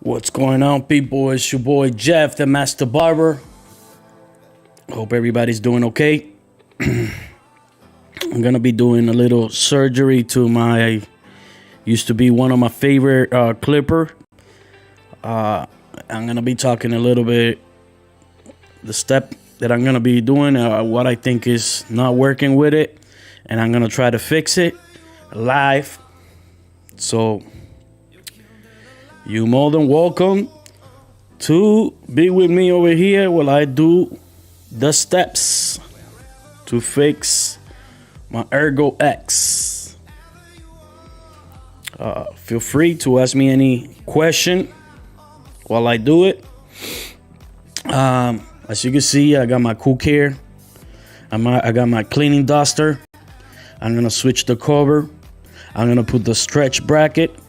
What's going on, people? It's your boy Jeff, the Master Barber. Hope everybody's doing okay. I'm gonna be doing a little surgery to my used to be one of my favorite clipper. I'm gonna be talking a little bit the step that I'm gonna be doing, what I think is not working with it, and I'm gonna try to fix it live. So you're more than welcome to be with me over here while I do the steps to fix my Ergo X. Feel free to ask me any question while I do it. As you can see, I got my cool care. I got my cleaning duster. I'm gonna switch the cover. I'm gonna put the stretch bracket.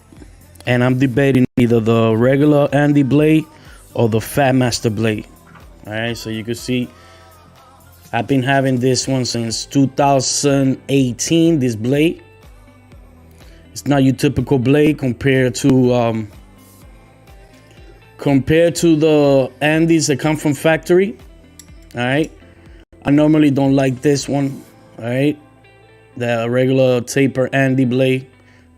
And I'm debating either the regular Andy blade or the Fat Master blade. All right, so you can see I've been having this one since 2018, this blade. It's not your typical blade compared to the Andys that come from factory. All right, I normally don't like this one. All right, the regular taper Andy blade,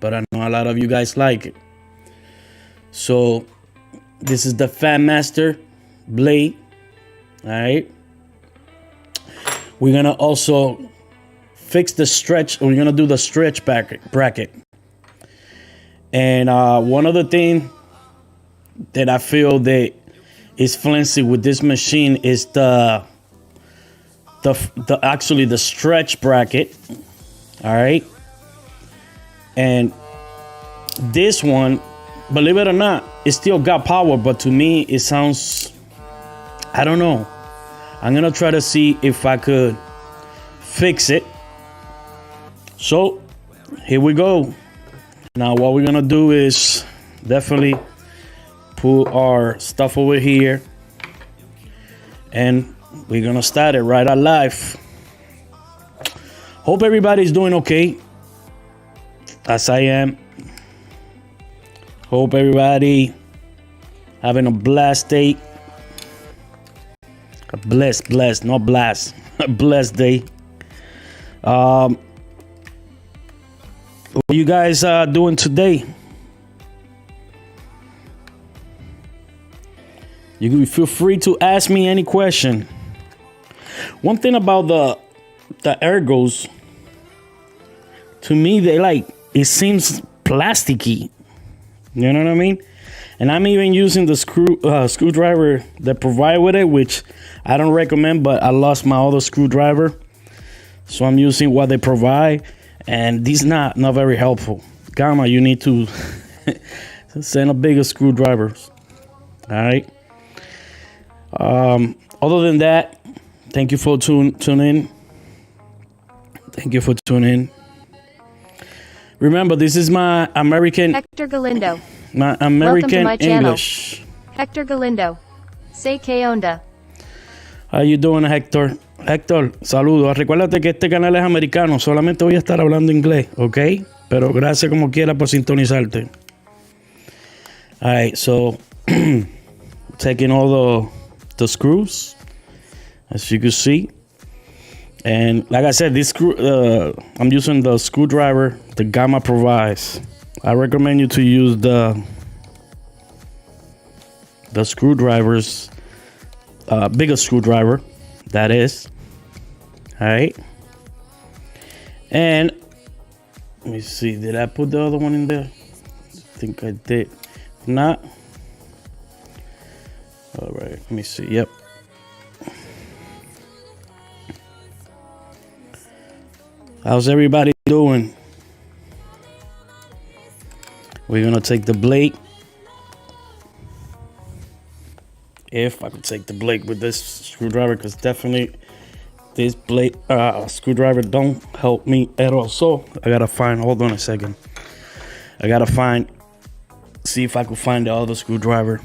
but I know a lot of you guys like it. So this is the Fat Master blade. All right, we're gonna also fix the stretch. We're gonna do the stretch bracket. And one other thing that I feel that is flimsy with this machine is the stretch bracket. All right, and this one, believe it or not, it still got power, but to me it sounds, I don't know. I'm gonna try to see if I could fix it. So here we go. Now what we're gonna do is definitely put our stuff over here, and we're gonna start it right at live. Hope everybody's doing okay, as I am. Hope everybody having a blessed day. A blessed, not blast. A blessed day. What you guys doing today? You can feel free to ask me any question. One thing about the Ergos, to me, it seems plasticky. You know what I mean? And I'm even using the screwdriver that provide with it, which I don't recommend, but I lost my other screwdriver. So I'm using what they provide, and these not very helpful. Gamma, you need to send a bigger screwdriver. All right. Other than that, thank you for tuning in. Thank you for tuning in. Remember, this is my American Hector Galindo. My American Welcome to my English. channel. Hector Galindo. Say que onda. How you doing, Hector? Hector, saludos. Recuérdate que este canal es americano. Solamente voy a estar hablando inglés, ¿ok? Pero gracias como quiera por sintonizarte. All right, so taking all the screws, as you can see. And like I said, this screw, I'm using the screwdriver the Gamma provides. I recommend you to use the screwdrivers, bigger screwdriver, that is. All right. And let me see, did I put the other one in there? I think I did. If not, all right, let me see. Yep. How's everybody doing? We're gonna take the blade. If I could take the blade with this screwdriver, because definitely this blade screwdriver don't help me at all. So I gotta find, hold on a second. I gotta see if I could find the other screwdriver.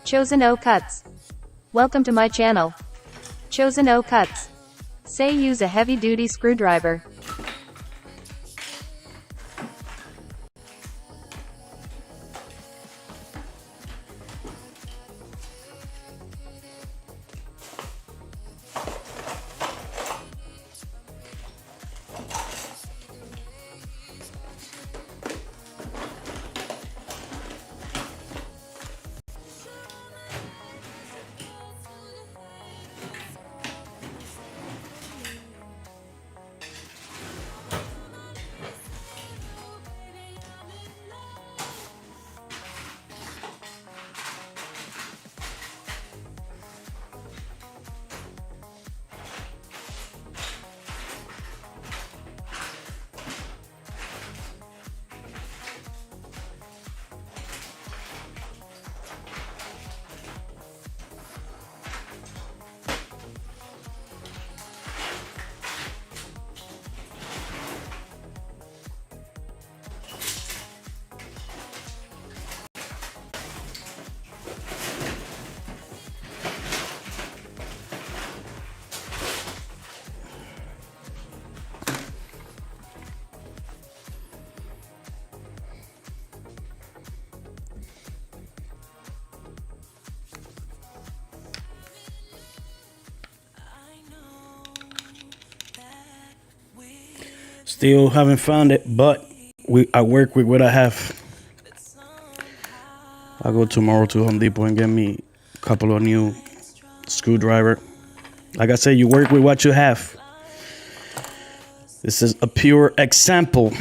Chosen O Cuts. Welcome to my channel. Chosen O Cuts. Say use a heavy-duty screwdriver. Still haven't found it, but I work with what I have. I'll go tomorrow to Home Depot and get me a couple of new screwdriver. Like I said, you work with what you have. This is a pure example.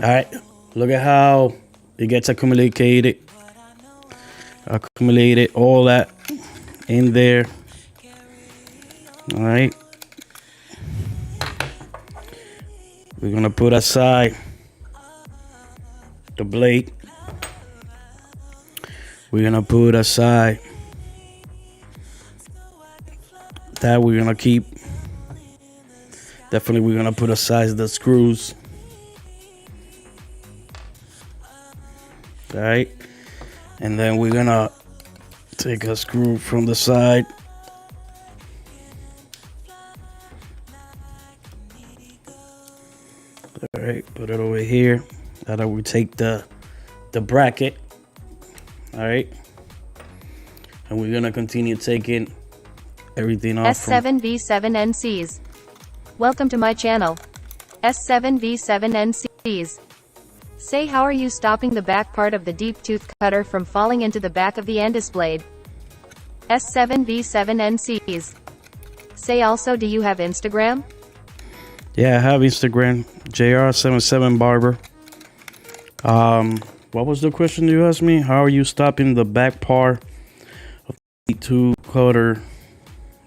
All right, look at how it gets accumulated, all that in there. All right. We're gonna put aside the blade. We're gonna put aside that we're gonna keep. Definitely we're gonna put aside the screws. All right. And then we're gonna take a screw from the side. All right, put it over here. Now we take the bracket. All right, and we're gonna continue taking everything off. S7V7NCs. Welcome to my channel. S7V7NCs. Say how are you stopping the back part of the deep tooth cutter from falling into the back of the Andis blade? S7V7NCs. Say also, do you have Instagram? Yeah, I have Instagram, JR77Barber. What was the question you asked me? How are you stopping the back part of the tooth cutter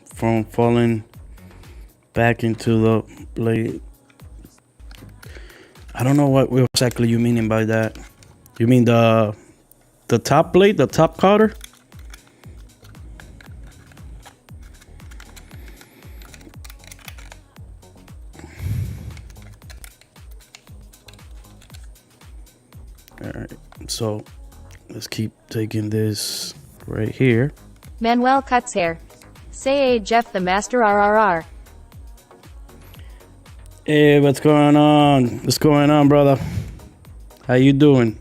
from falling back into the blade? I don't know what exactly you meaning by that. You mean the top blade, the top cutter? All right, so let's keep taking this right here. Manuel cuts hair. Say a Jeff the Master RRR. Hey, what's going on? What's going on, brother? How you doing?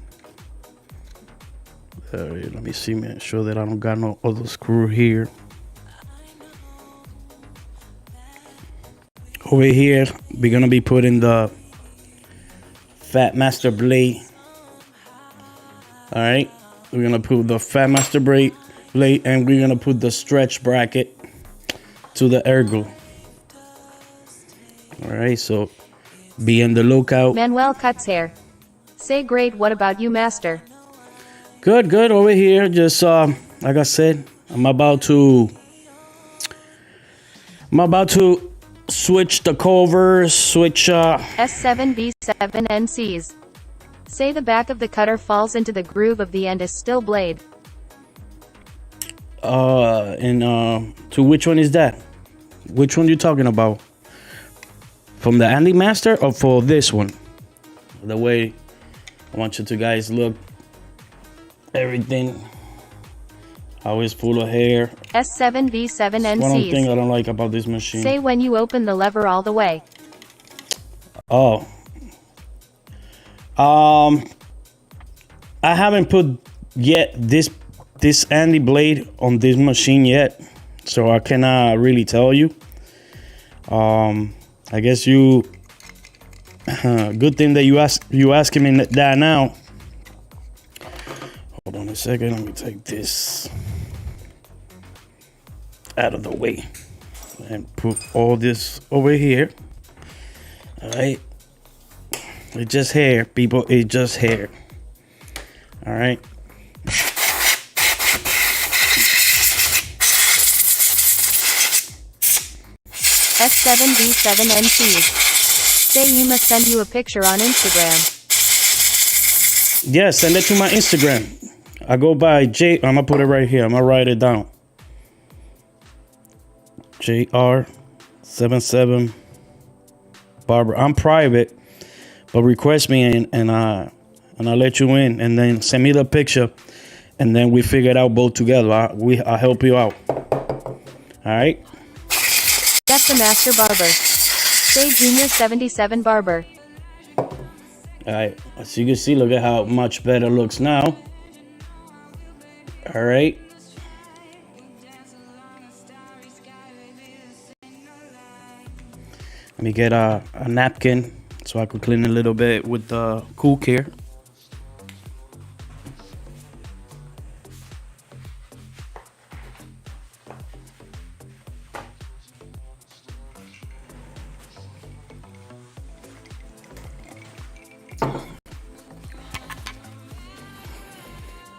All right, let me see, make sure that I don't got no other screw here. Over here, we're gonna be putting the Fat Master blade. All right, we're gonna put the Fat Master blade, and we're gonna put the stretch bracket to the Ergo. All right, so be on the lookout. Manuel cuts hair. Say great, what about you, Master? Good over here. Just like I said, I'm about to switch the covers, S7V7NCs. Say the back of the cutter falls into the groove of the Andis still blade. To which one is that? Which one you talking about? From the Andy Master or for this one? The way I want you to guys look everything. Always full of hair. S7V7NCs. One thing I don't like about this machine. Say when you open the lever all the way. Oh. I haven't put yet this Andy blade on this machine yet, so I cannot really tell you. I guess you good thing that you asking me that now. Hold on a second, let me take this out of the way and put all this over here. All right, it's just hair, people. It's just hair. All right. S7V7NCs. Say you must send you a picture on Instagram. Yeah, send it to my Instagram. I go by J. I'm gonna put it right here. I'm gonna write it down. JR77 Barber. I'm private, but request me and I'll let you in, and then send me the picture, and then we figure it out both together. I'll help you out. All right. That's the master barber. Say Junior 77 Barber. All right. As you can see, look at how much better it looks now. All right. Let me get a napkin so I could clean a little bit with the Cool Care.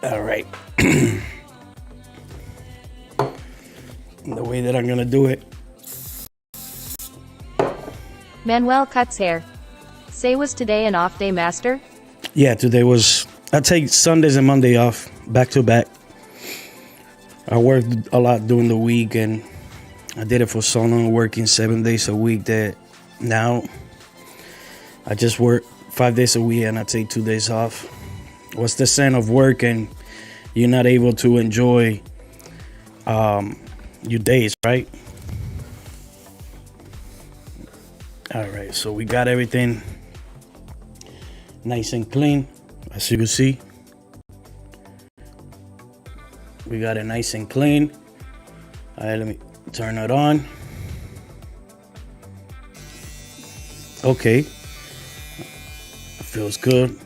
All right. The way that I'm gonna do it. Manuel cuts hair. Say was today an off day, master? Yeah, today was. I take Sundays and Monday off back to back. I worked a lot during the week, and I did it for so long, working 7 days a week, that now I just work 5 days a week and I take 2 days off. What's the sense of work and you're not able to enjoy your days, right? All right, so we got everything nice and clean, as you can see. We got it nice and clean. All right, let me turn it on. Okay, feels good.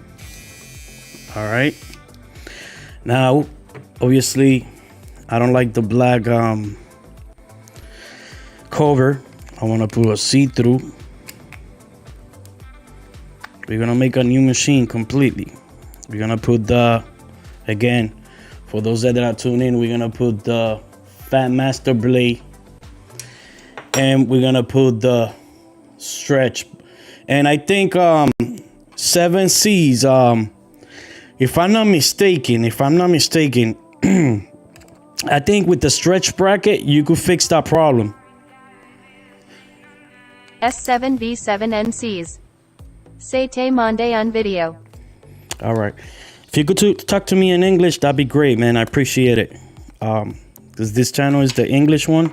All right. Now, obviously, I don't like the black cover. I want to put a see-through. We're gonna make a new machine completely. We're gonna put the, again, for those that are tuning in, we're gonna put the Fat Master blade, and we're gonna put the stretch. And I think 7Cs. If I'm not mistaken, I think with the stretch bracket you could fix that problem. S7V7NCs. Say te mande on video. All right. If you could talk to me in English, that'd be great, man. I appreciate it. Because this channel is the English one.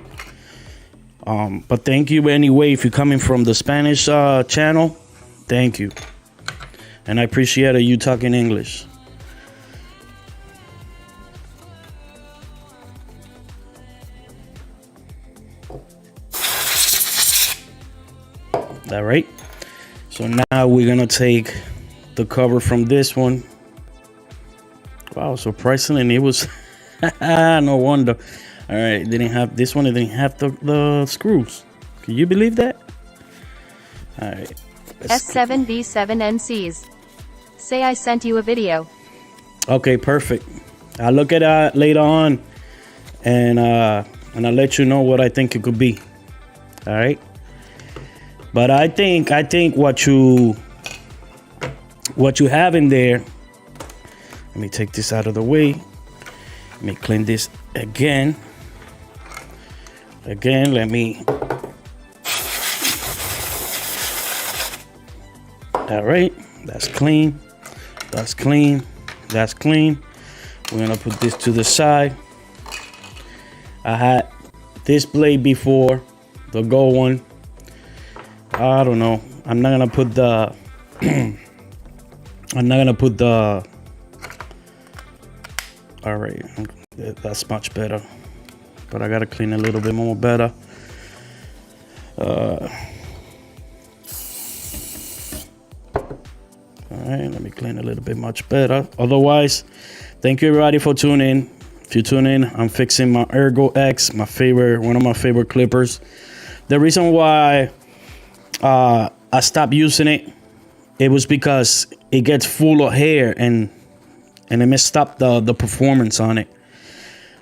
But thank you anyway. If you're coming from the Spanish channel, thank you. And I appreciate you talking English. All right. So now we're gonna take the cover from this one. Wow, surprisingly, it was no wonder. All right, didn't have this one. It didn't have the screws. Can you believe that? All right. S7V7NCs. Say I sent you a video. Okay, perfect. I'll look at it later on, and I'll let you know what I think it could be. All right. But I think what you have in there. Let me take this out of the way. Let me clean this again. Let me. All right, that's clean. That's clean. That's clean. We're gonna put this to the side. I had this blade before, the gold one. I don't know. I'm not gonna put the all right, that's much better, but I gotta clean a little bit more better. All right, let me clean a little bit much better. Otherwise, thank you everybody for tuning in. If you tune in, I'm fixing my Ergo X, one of my favorite clippers. The reason why I stopped using it was because it gets full of hair and it messed up the performance on it.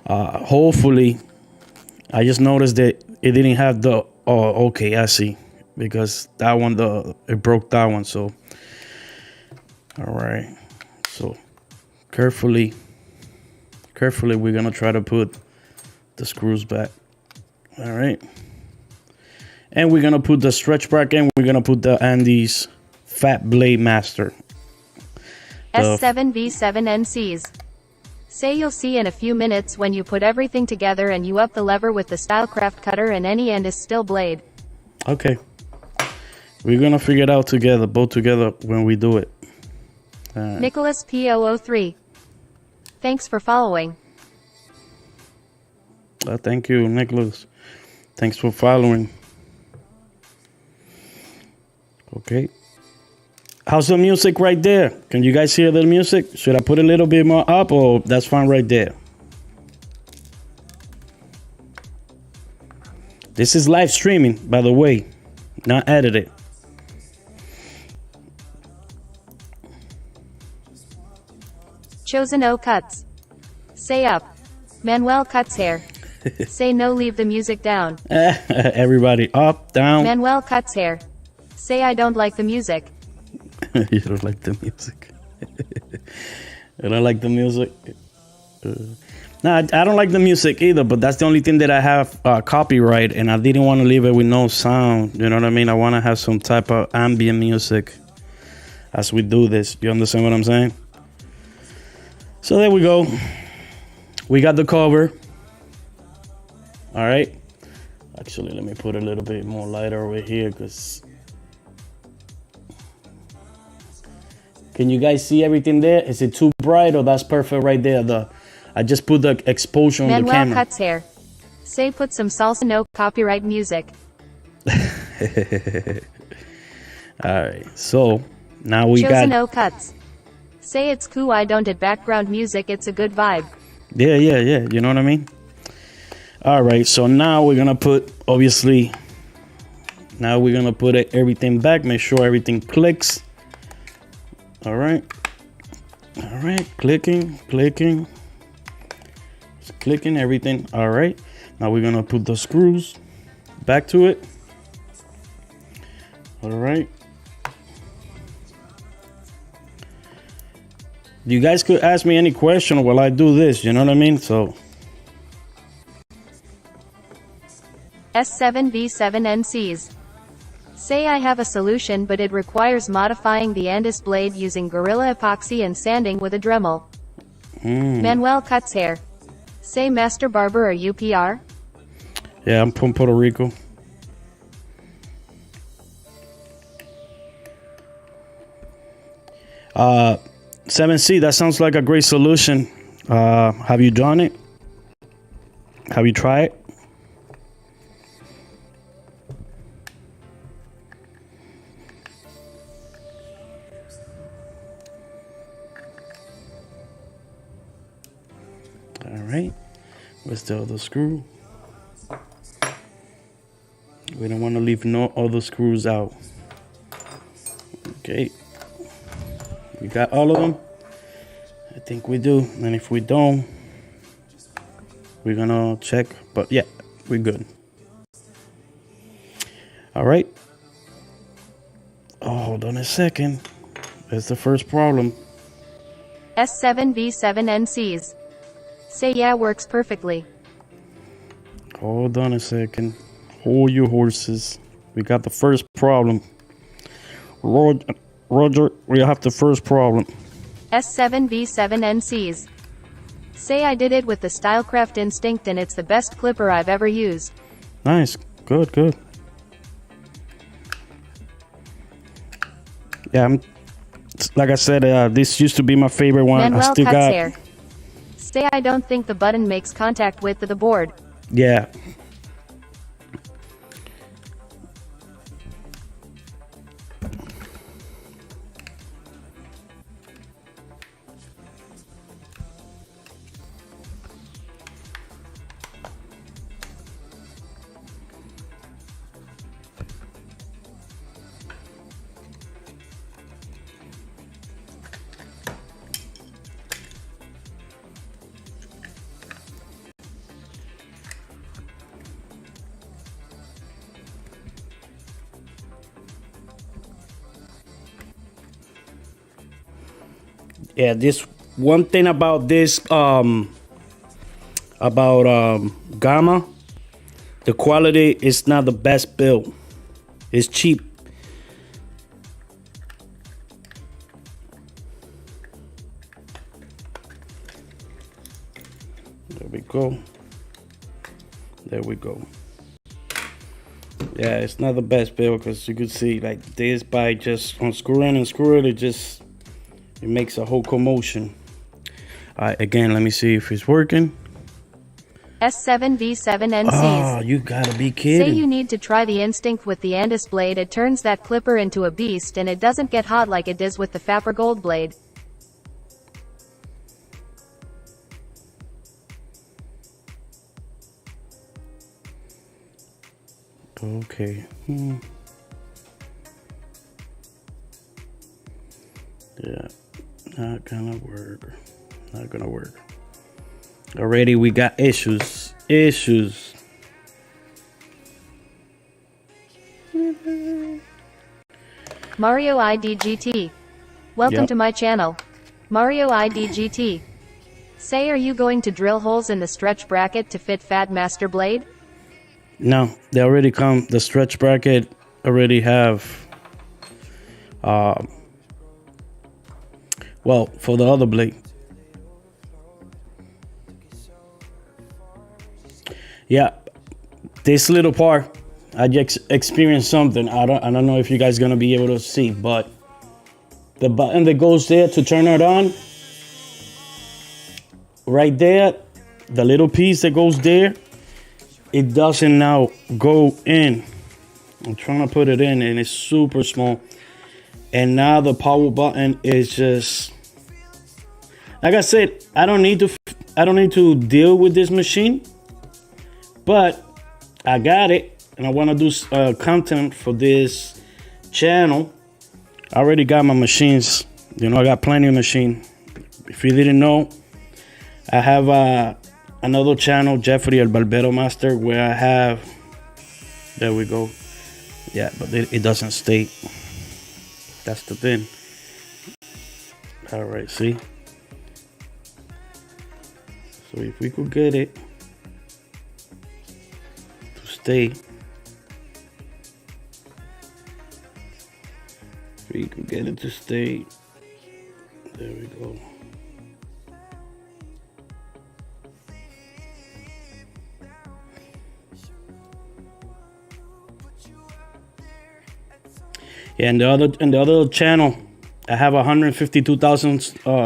Hopefully, I just noticed that it didn't have the. Oh, okay, I see. Because that one, it broke that one. So, all right. So, carefully, we're gonna try to put the screws back. All right. And we're gonna put the stretch bracket. And we're gonna put the Andes Fat Blade Master. S7V7NCs. Say you'll see in a few minutes when you put everything together and you up the lever with the Stylecraft cutter and any end is still blade. Okay. We're gonna figure it out together, both together when we do it. Nicholas P003. Thanks for following. Thank you, Nicholas. Thanks for following. Okay. How's the music right there? Can you guys hear the music? Should I put a little bit more up or that's fine right there? This is live streaming, by the way, not edited. Chosen O cuts. Say up. Manuel cuts hair. Say no, leave the music down. Everybody up, down. Manuel cuts hair. Say I don't like the music. You don't like the music. You don't like the music? No, I don't like the music either, but that's the only thing that I have copyright, and I didn't want to leave it with no sound. You know what I mean? I want to have some type of ambient music as we do this. You understand what I'm saying? So there we go. We got the cover. All right. Actually, let me put a little bit more lighter over here because... Can you guys see everything there? Is it too bright or that's perfect right there? I just put the exposure on the camera. Manuel cuts hair. Say put some salsa no copyright music. All right. So now we Chosen got... O cuts. Say it's cool I don't add background music, it's a good vibe. Yeah. You know what I mean? All right. So now we're going to put, obviously, now we're going to put everything back. Make sure everything clicks. All right. Clicking. Just clicking everything. All right. Now we're going to put the screws back to it. All right. You guys could ask me any question while I do this. You know what I mean? So. S7V7NCs. Say I have a solution, but it requires modifying the Andes blade using Gorilla Epoxy and sanding with a Dremel. Manuel cuts hair. Say Master Barber or UPR? Yeah, I'm from Puerto Rico. Uh, 7C, that sounds like a great solution. Have you done it? Have you tried it? All right, where's the other screw? We don't want to leave no other screws out. Okay, we got all of them. I think we do, and if we don't, we're gonna check, but yeah, we're good. All right. Oh, hold on a second. That's the first problem. S7V7NCs. Say yeah, works perfectly. Hold on a second. Hold your horses. We got the first problem. Roger, we have the first problem. S7V7NCs. Say I did it with the Stylecraft Instinct and it's the best clipper I've ever used. Nice. Good, good. Yeah, like I said, this used to be my favorite one. Manuel I still cuts got. hair. Say I don't think the button makes contact with the board. Yeah. Yeah, this one thing about this Gamma, the quality is not the best build. It's cheap. There we go. There we go. Yeah, it's not the best build because you can see like this by just unscrewing and screwing it makes a whole commotion. All right, again, let me see if it's working. S7V7NCs. Oh, you gotta be kidding. Say you need to try the Instinct with the Andis blade. It turns that clipper into a beast and it doesn't get hot like it does with the Fapper Gold blade. Okay. Yeah, not gonna work. Not gonna work. Already we got issues. Mario IDGT. Welcome Yep. to my channel. Mario IDGT. Say, are you going to drill holes in the stretch bracket to fit Fat Master Blade? No, they already come. The stretch bracket already have. Well, for the other blade. Yeah, this little part, I just experienced something. I don't know if you guys gonna be able to see, but the button that goes there to turn it on, right there, the little piece that goes there, it doesn't now go in. I'm trying to put it in and it's super small. And now the power button is just, like I said, I don't need to deal with this machine, but I got it and I want to do content for this channel. I already got my machines. You know, I got plenty of machines. If you didn't know, I have another channel, Jeffrey El Barbero Master, where I have, there we go. Yeah, but it doesn't stay. That's the thing. All right, see? So if we could get it to stay, if we could get it to stay, there we go. Yeah, and the other channel, I have 152,000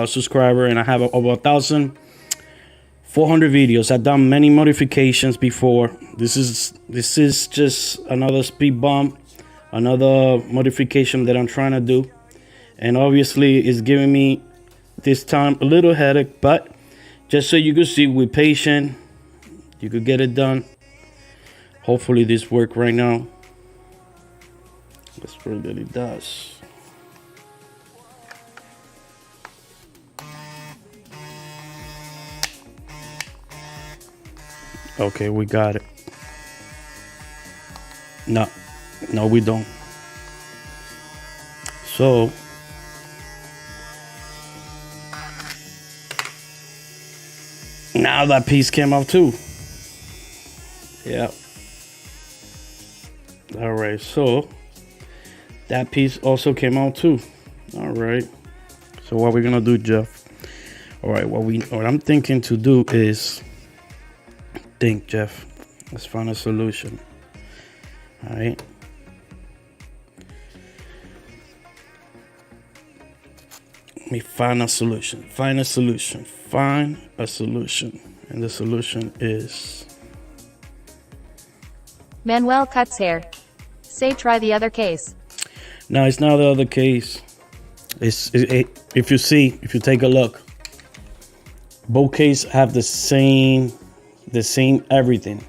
subscribers, and I have over 1,400 videos. I've done many modifications before. This is just another speed bump, another modification that I'm trying to do, and obviously it's giving me this time a little headache. But just so you can see, we're patient. You could get it done. Hopefully this works right now. Let's pray that it does. Okay, we got it. No, we don't. So now that piece came out too. Yeah. All right, so that piece also came out too. All right. So what we're gonna do, Jeff? All right, what I'm thinking to do is think, Jeff. Let's find a solution. All right. Let me find a solution. Find a solution. Find a solution. And the solution is... Manuel cuts hair. Say try the other case. No, it's not the other case. If you take a look, both cases have the same everything.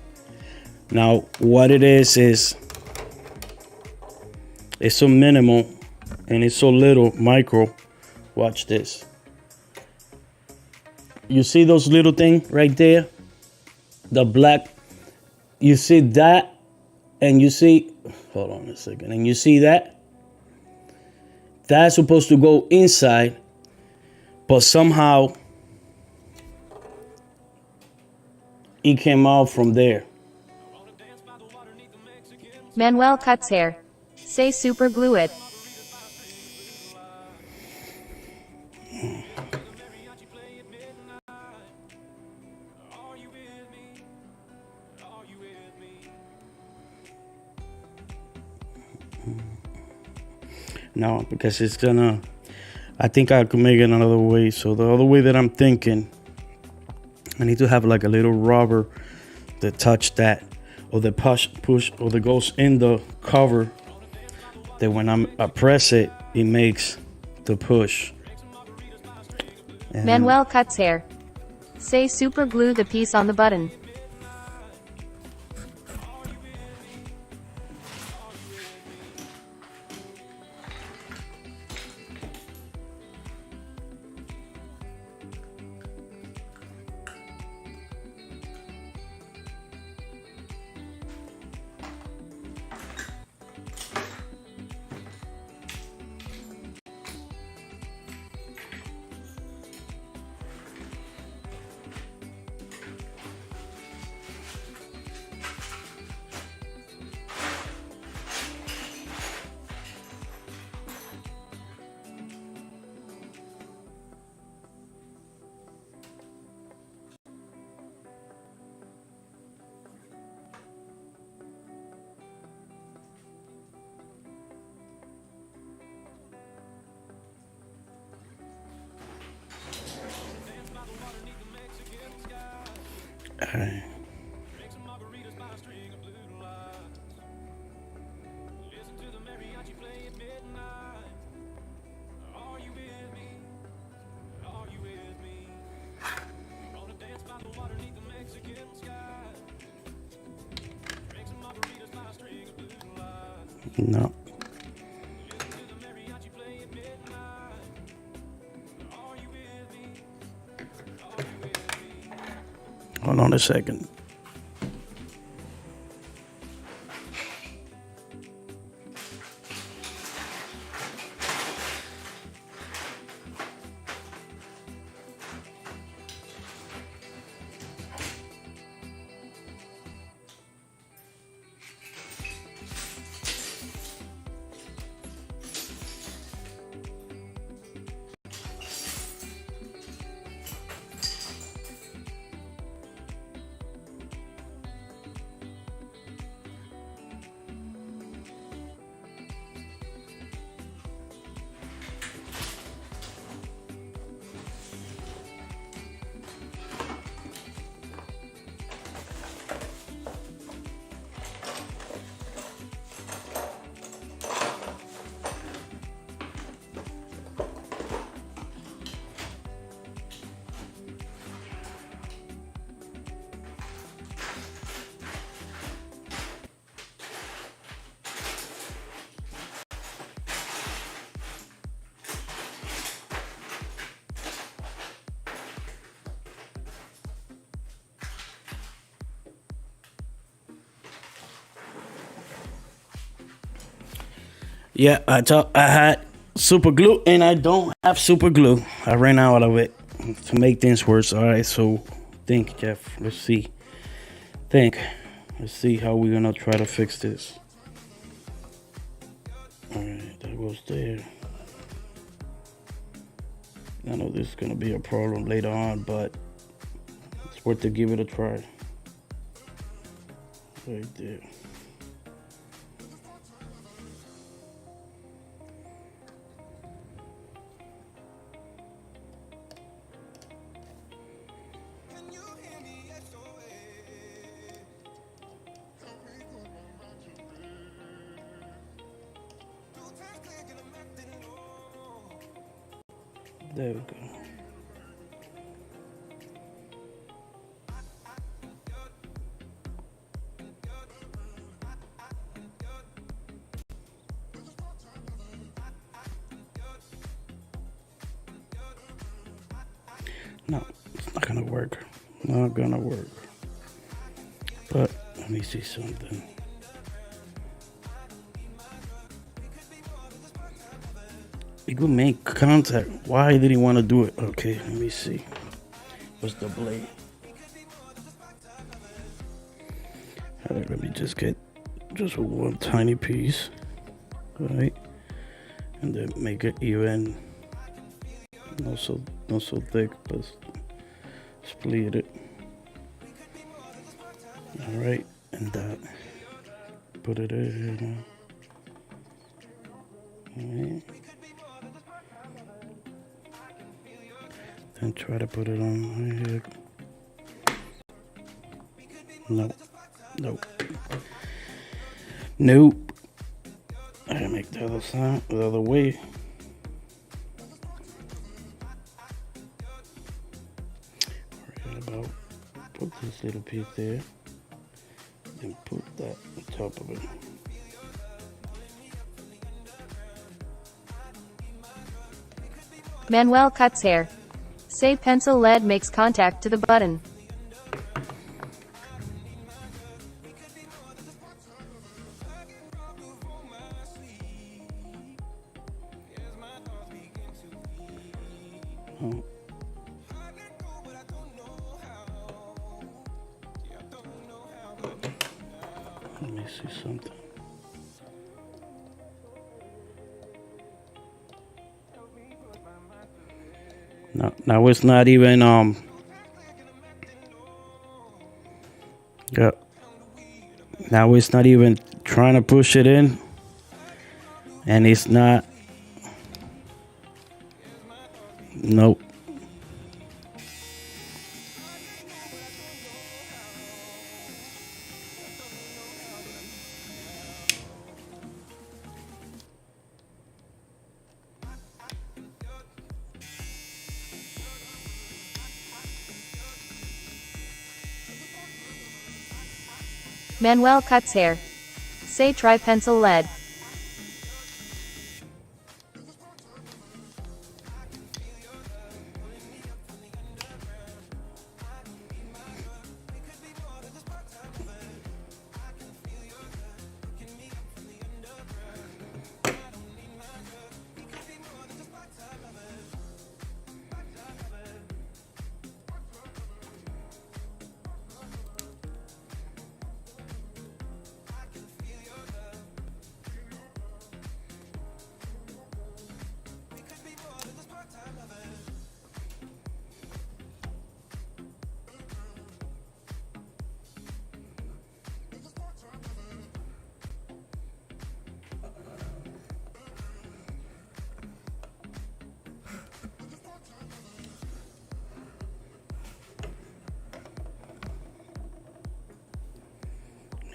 Now, what it is it's so minimal and it's so little micro. Watch this. You see those little things right there? The black. You see that? And you see, hold on a second. And you see that? That's supposed to go inside, but somehow it came out from there. Manuel cuts hair. Say super glue it. No, because it's gonna, I think I could make it another way. So the other way that I'm thinking, I need to have like a little rubber that touch that, or the push, or that goes in the cover, that when I press it, it makes the push. And Manuel cuts hair. Say super glue the piece on the button. Alright. No. Hold on a second. Yeah, I thought I had super glue and I don't have super glue. I ran out of it to make things worse. All right, so think, Jeff. Let's see. Let's see how we're gonna try to fix this. All right, that goes there. I know this is gonna be a problem later on, but it's worth to give it a try. Right there. There we go. No, it's not gonna work. Not gonna work. But let me see something. He could make contact. Why did he want to do it? Okay, let me see. What's the blade? Let me just get just one tiny piece, right? And then make it even. Not so thick, but split it. All right, and that. Put it in. All right. Then try to put it on right here. Nope. I gotta make the other side, the other way. Right about. Put this little piece there, and put that on top of it. Manuel cuts hair. Say pencil lead makes contact to the button. Oh. Let me see something. Now it's not even yeah. Now it's not even trying to push it in, and it's not. Nope. Manuel cuts hair. Say try pencil lead.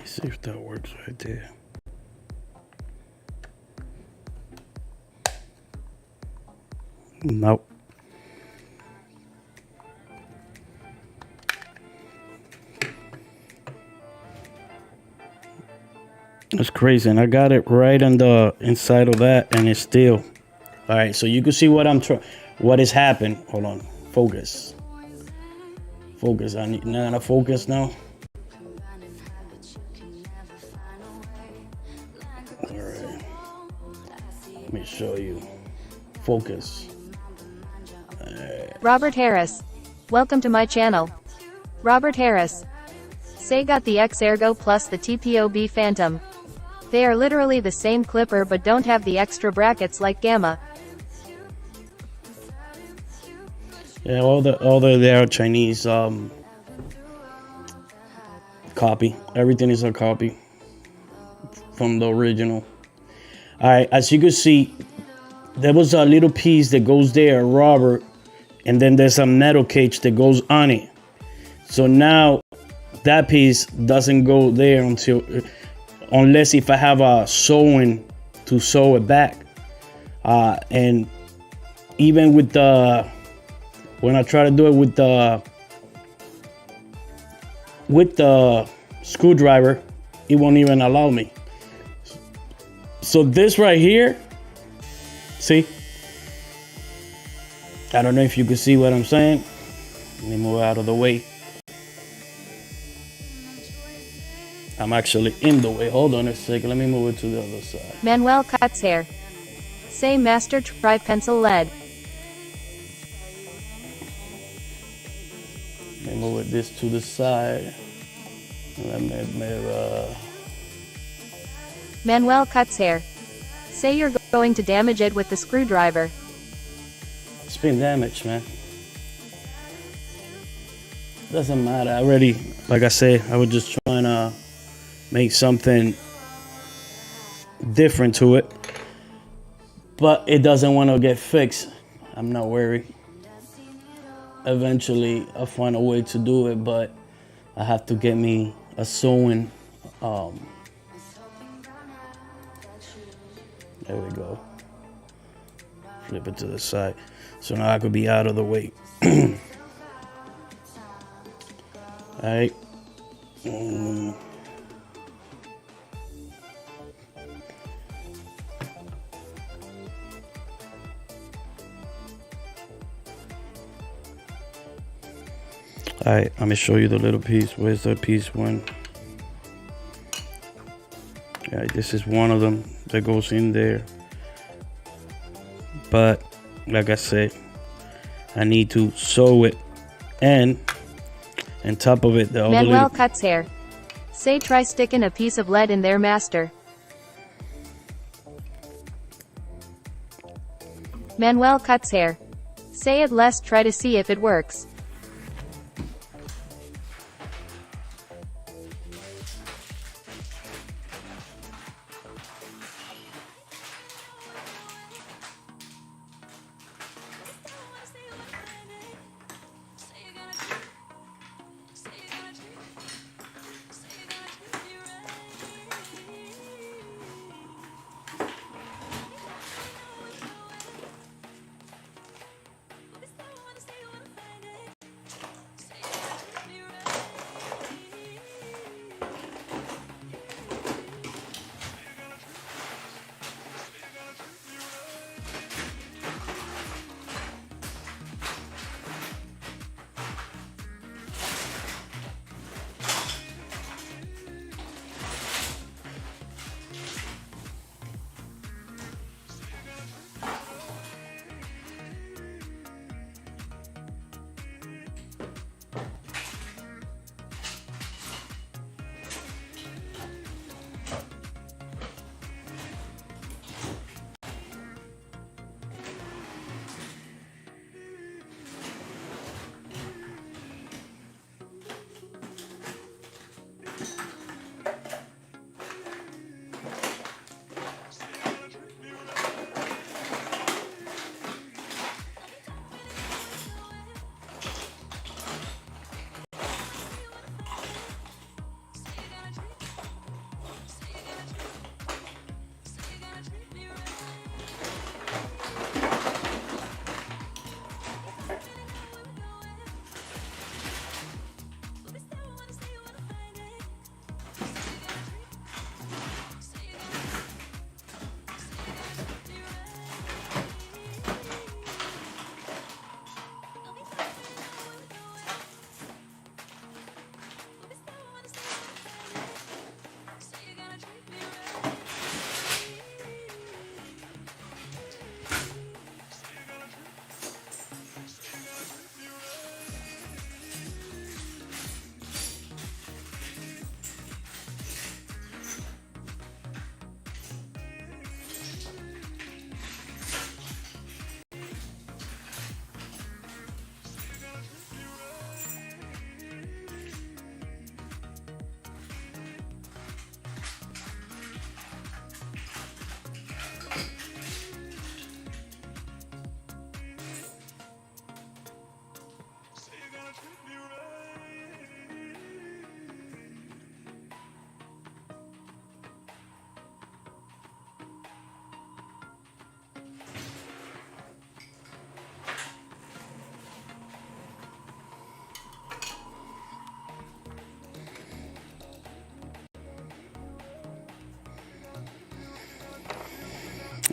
See if that works right there. Nope. That's crazy, and I got it right on the inside of that, and it's still. All right, so you can see what what has happened. Hold on, focus. Focus. I need now to focus now. All right. Let me show you. Focus. Robert Harris. Welcome to my channel. Robert Harris. Say got the X Ergo plus the TPOB Phantom. They are literally the same clipper but don't have the extra brackets like Gamma. Yeah, all the they are Chinese copy. Everything is a copy from the original. All right, as you can see, there was a little piece that goes there, rubber, and then there's a metal cage that goes on it. So now that piece doesn't go there unless if I have a sewing to sew it back. And even with when I try to do it with the screwdriver, it won't even allow me. So this right here, see? I don't know if you can see what I'm saying. Let me move out of the way. I'm actually in the way. Hold on a second. Let me move it to the other side. Manuel cuts hair. Say master try pencil lead. Let me move this to the side. Let me Manuel cuts hair. Say you're going to damage it with the screwdriver. It's been damaged, man. Doesn't matter. I already, like I said, I was just trying to make something different to it. But it doesn't want to get fixed. I'm not worried. Eventually, I'll find a way to do it, but I have to get me a sewing. There we go. Flip it to the side. So now I could be out of the way. All right. All right, let me show you the little piece. Where's the piece one? Yeah, this is one of them that goes in there. But like I said, I need to sew it, and on top of it, the other Manuel little... cuts hair. Say try sticking a piece of lead in there, master. Manuel cuts hair. Say it less, try to see if it works.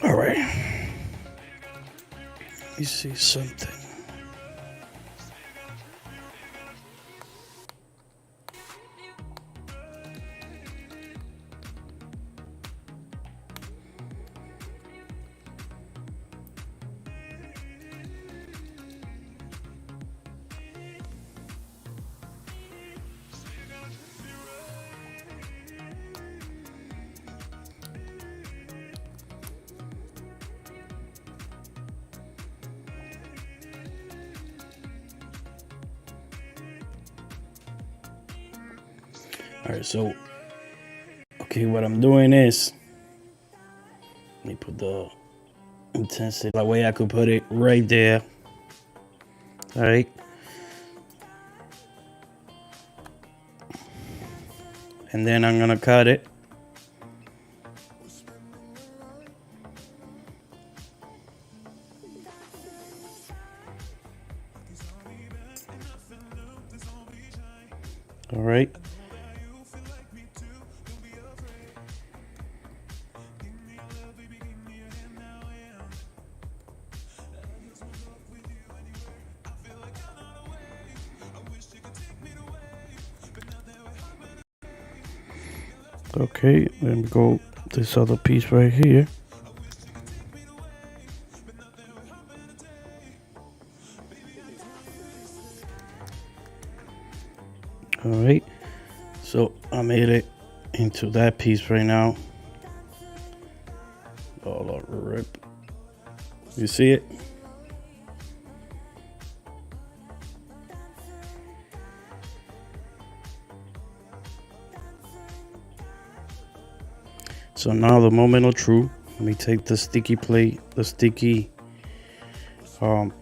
All right. Let me see something. All right, so, okay, what I'm doing is, let me put the intensity, the way I could put it right there. All right. And then I'm gonna cut it. All right. Okay, let me go this other piece right here. All right, so I made it into that piece right now. All over rip. You see it? So now the moment of truth. Let me take the sticky plate, the sticky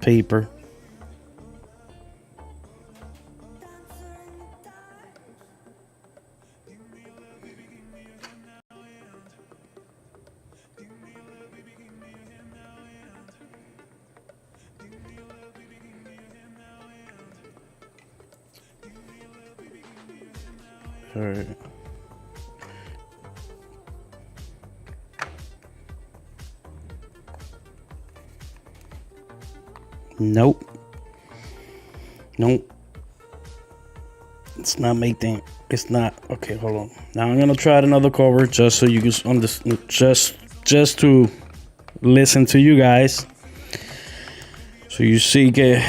paper. All right. Nope. It's not making. It's not. Okay, hold on. Now I'm gonna try another cover just so you can understand. Just to listen to you guys. So you see, get.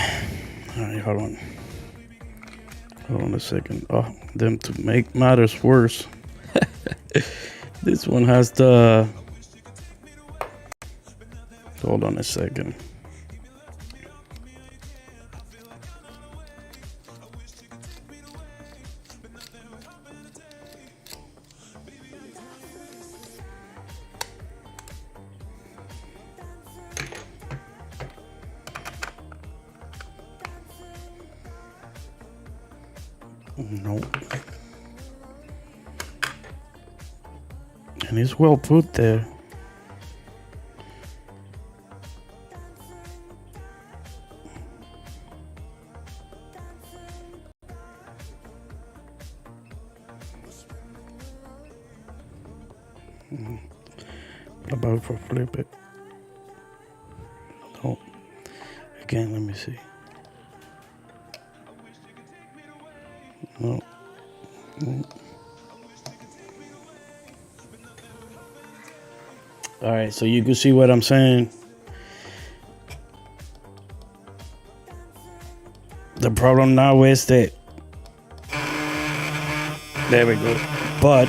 All right, hold on. Hold on a second. Oh, them to make matters worse. This one has the. Hold on a second. Nope. And it's well put there. What about if I flip it? No. Again, let me see. No. All right, so you can see what I'm saying. The problem now is that there we go. But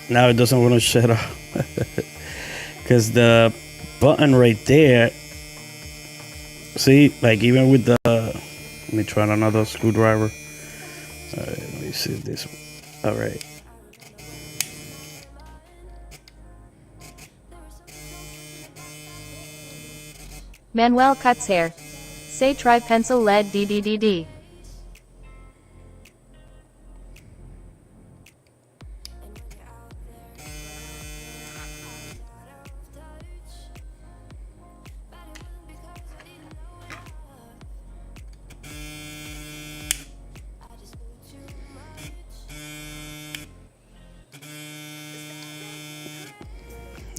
now it doesn't want to shut off because the button right there, see, like even with the, let me try another screwdriver. All right, let me see this one. All right. Manuel cuts hair. Say try pencil lead DDDD.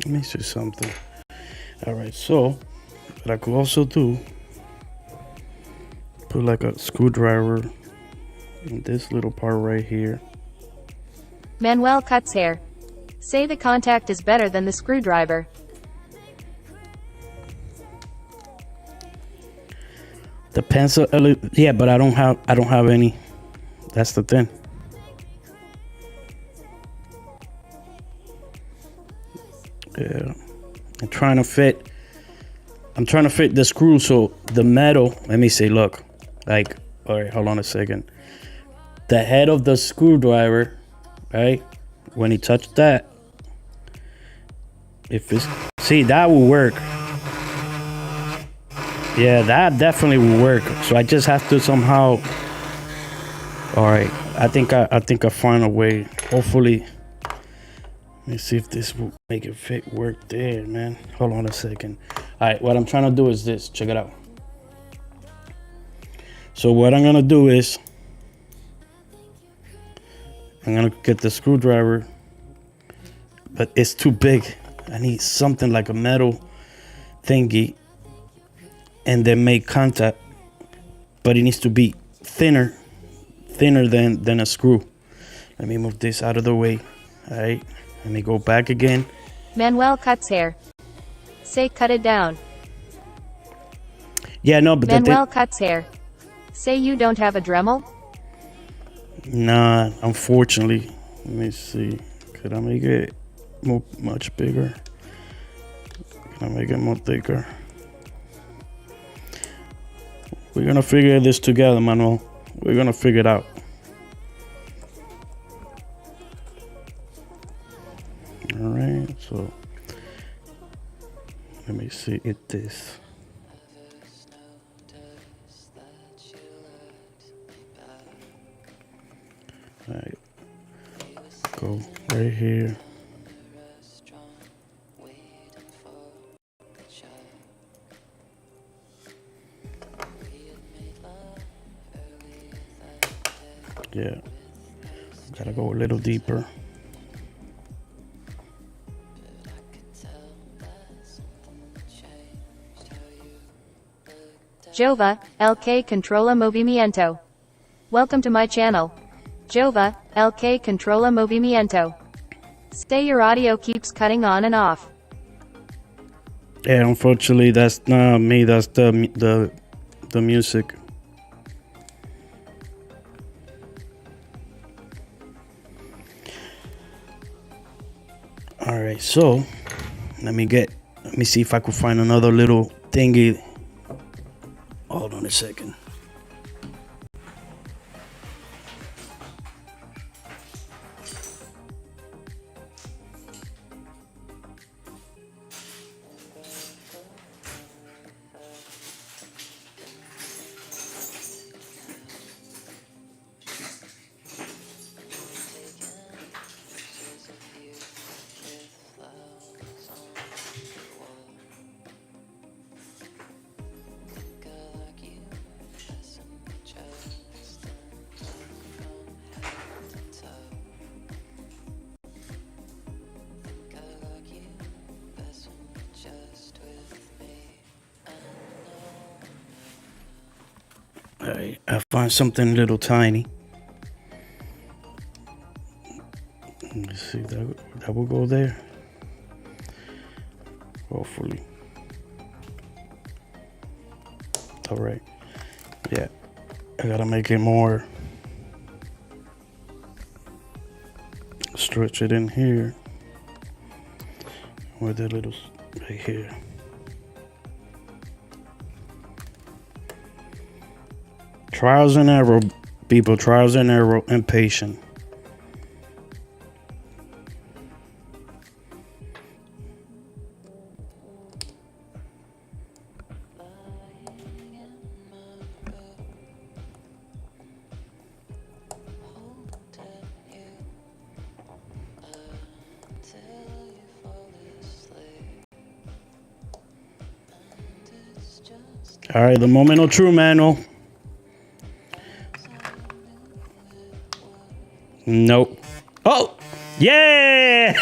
Let me see something. All right, so what I could also do, put like a screwdriver in this little part right here. Manuel cuts hair. Say the contact is better than the screwdriver. The pencil, yeah, but I don't have any. That's the thing. Yeah, I'm trying to fit the screw so the metal, let me see, look, like, all right, hold on a second. The head of the screwdriver, right? When he touched that, if it's, see, that will work. Yeah, that definitely will work. So I just have to somehow, all right, I think I find a way, hopefully. Let me see if this will make it fit work there, man. Hold on a second. All right, what I'm trying to do is this. Check it out. So what I'm gonna do is I'm gonna get the screwdriver, but it's too big. I need something like a metal thingy, and then make contact. But it needs to be thinner than a screw. Let me move this out of the way. All right. Let me go back again. Manuel cuts hair. Say cut it down. Yeah, no, but Manuel cuts hair. Say you don't have a Dremel? Nah, unfortunately. Let me see. Could I make it much bigger? Can I make it more thicker? We're gonna figure this together, Manuel. We're gonna figure it out. All right, so let me see it this. All right, go right here. Yeah, gotta go a little deeper. Jova, LK Controla Movimiento. Welcome to my channel. Jova, LK Controla Movimiento. Say your audio keeps cutting on and off. Yeah, unfortunately, that's not me. That's the music. All right, so let me see if I could find another little thingy. Hold on a second. Alright, I found something little tiny. Let's see, that will go there. Hopefully. Alright. Yeah. I gotta make it more. Stretch it in here. With the little right here. Trials and error, people. Trials and error, and patience. All right, the moment of truth, Manuel. Nope. Oh, yeah.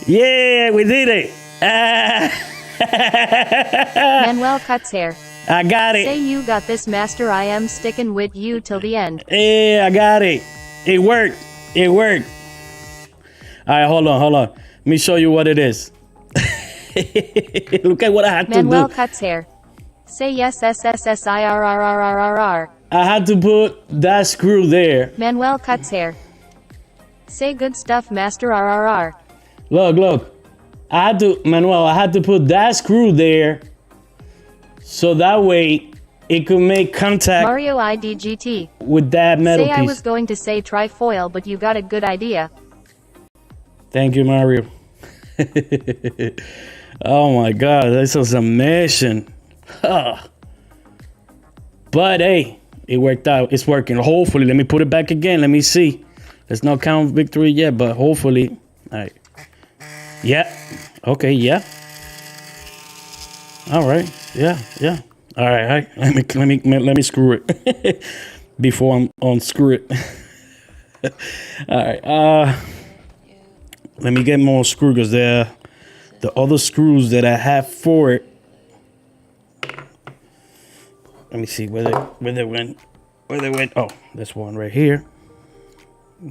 Yeah, we did it. Manuel cuts hair. I got Say it. you got this, master. I am sticking with you till the end. Yeah, I got it. It worked. It worked. All right, hold on. Let me show you what it is. Look at what I had to Manuel do. cuts hair. Say yes, SSSIRRRRRR. I had to put that screw there. Manuel cuts hair. Say good stuff, master. RRR. Look. I had to put that screw there so that way it could make contact Mario IDGT. with that metal Say piece. I was going to say trifoil, but you got a good idea. Thank you, Mario. Oh my God, this was amazing. Huh. But hey, it worked out. It's working. Hopefully, let me put it back again. Let me see. Let's not count victory yet, but hopefully. All right. Yeah. Okay. Yeah. All right. Yeah. All right. Let me screw it before I'm unscrew it. All right. Let me get more screws because the other screws that I have for it. Let me see where they went. Oh, there's one right here.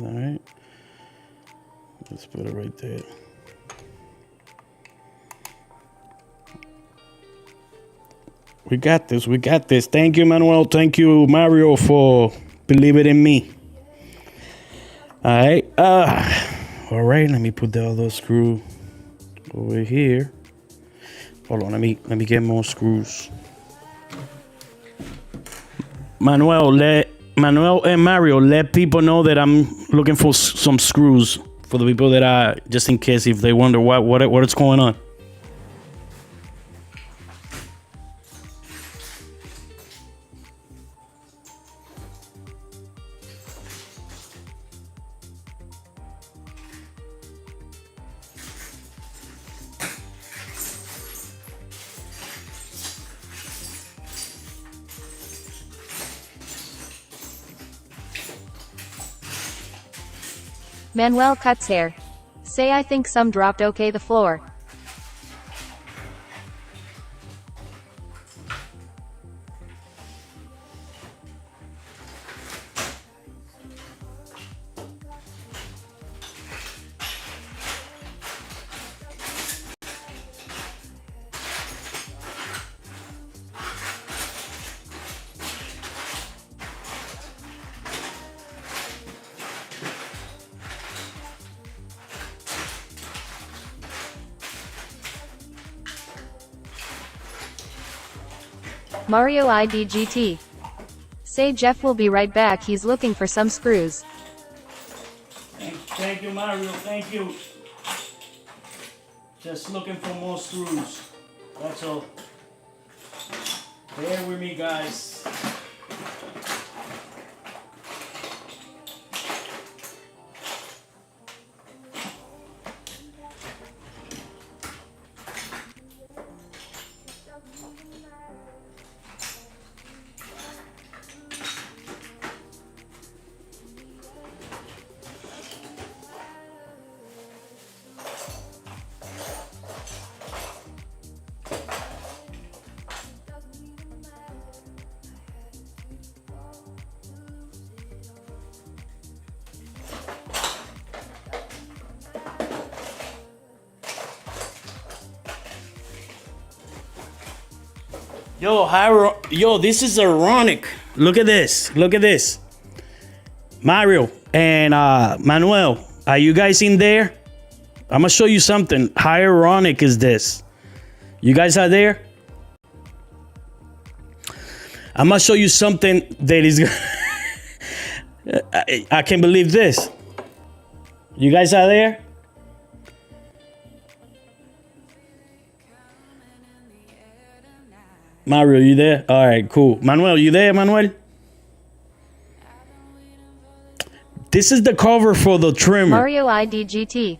All right. Let's put it right there. We got this. Thank you, Manuel. Thank you, Mario, for believing in me. All right. All right. Let me put the other screw over here. Hold on. Let me get more screws. Manuel and Mario, let people know that I'm looking for some screws for the people that are, just in case if they wonder what is going on. Manuel cuts hair. Say I think some dropped okay the floor. Mario IDGT. Say Jeff will be right back, he's looking for some screws. Thank you, Mario. Thank you. Just looking for more screws. That's all. Bear with me, guys. Yo, this is ironic. Look at this. Mario and Manuel, are you guys in there? I'm gonna show you something. How ironic is this? You guys are there? I'm gonna show you something that is. I can't believe this. You guys are there? Mario, you there? All right, cool. Manuel, you there, Manuel? This is the cover for the trimmer. Mario IDGT.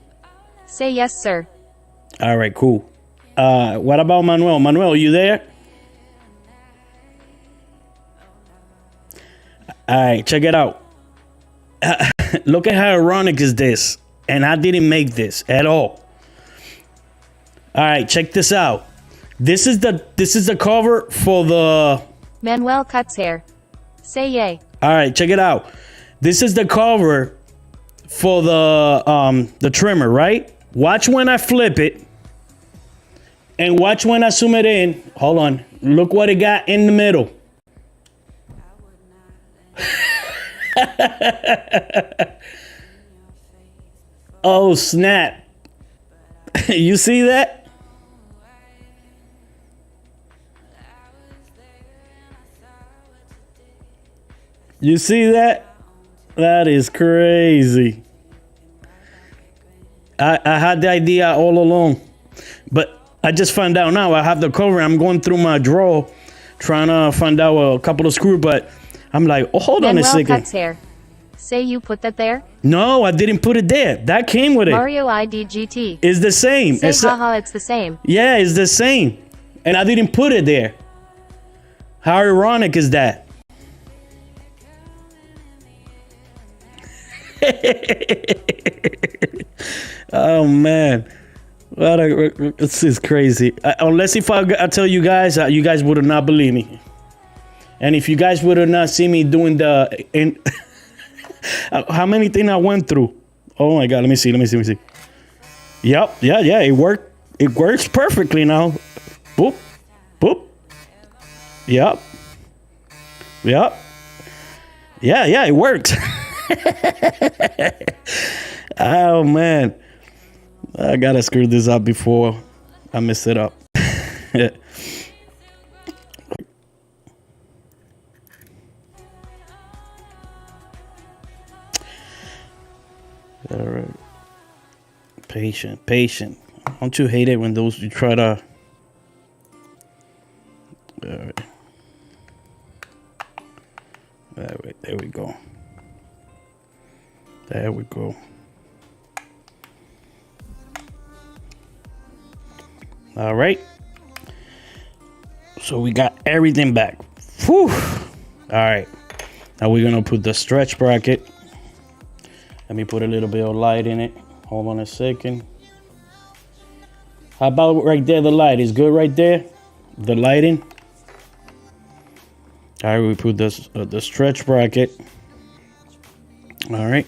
Say yes, sir. All right, cool. What about Manuel? Manuel, you there? All right, check it out. Look at how ironic is this. And I didn't make this at all. All right, check this out. This is the cover for the. Manuel cuts hair. Say yay. All right, check it out. This is the cover for the trimmer, right? Watch when I flip it, and watch when I zoom it in. Hold on. Look what it got in the middle. Oh snap! You see that? You see that? That is crazy. I had the idea all along, but I just found out now. I have the cover. I'm going through my drawer, trying to find out a couple of screws, but I'm like, oh, hold on a second. Cuts hair. Say you put that there? No, I didn't put it there. That came with it. Mario IDGT. It's the same. Say haha, it's the same. Yeah, it's the same. And I didn't put it there. How ironic is that? Oh man, this is crazy. Unless if I tell you guys would not believe me. And if you guys would have not seen me doing how many things I went through. Oh my God, let me see. Yep, yeah, it worked. It works perfectly now. Boop, boop. Yep. Yeah, it works. Oh man, I gotta screw this up before I mess it up. All right, patient. Don't you hate it when those you try to? All right. There we go. There we go. All right. So we got everything back. Whew. All right. Now we're going to put the stretch bracket. Let me put a little bit of light in it. Hold on a second. How about right there? The light is good right there. The lighting. All right. We put the stretch bracket. All right.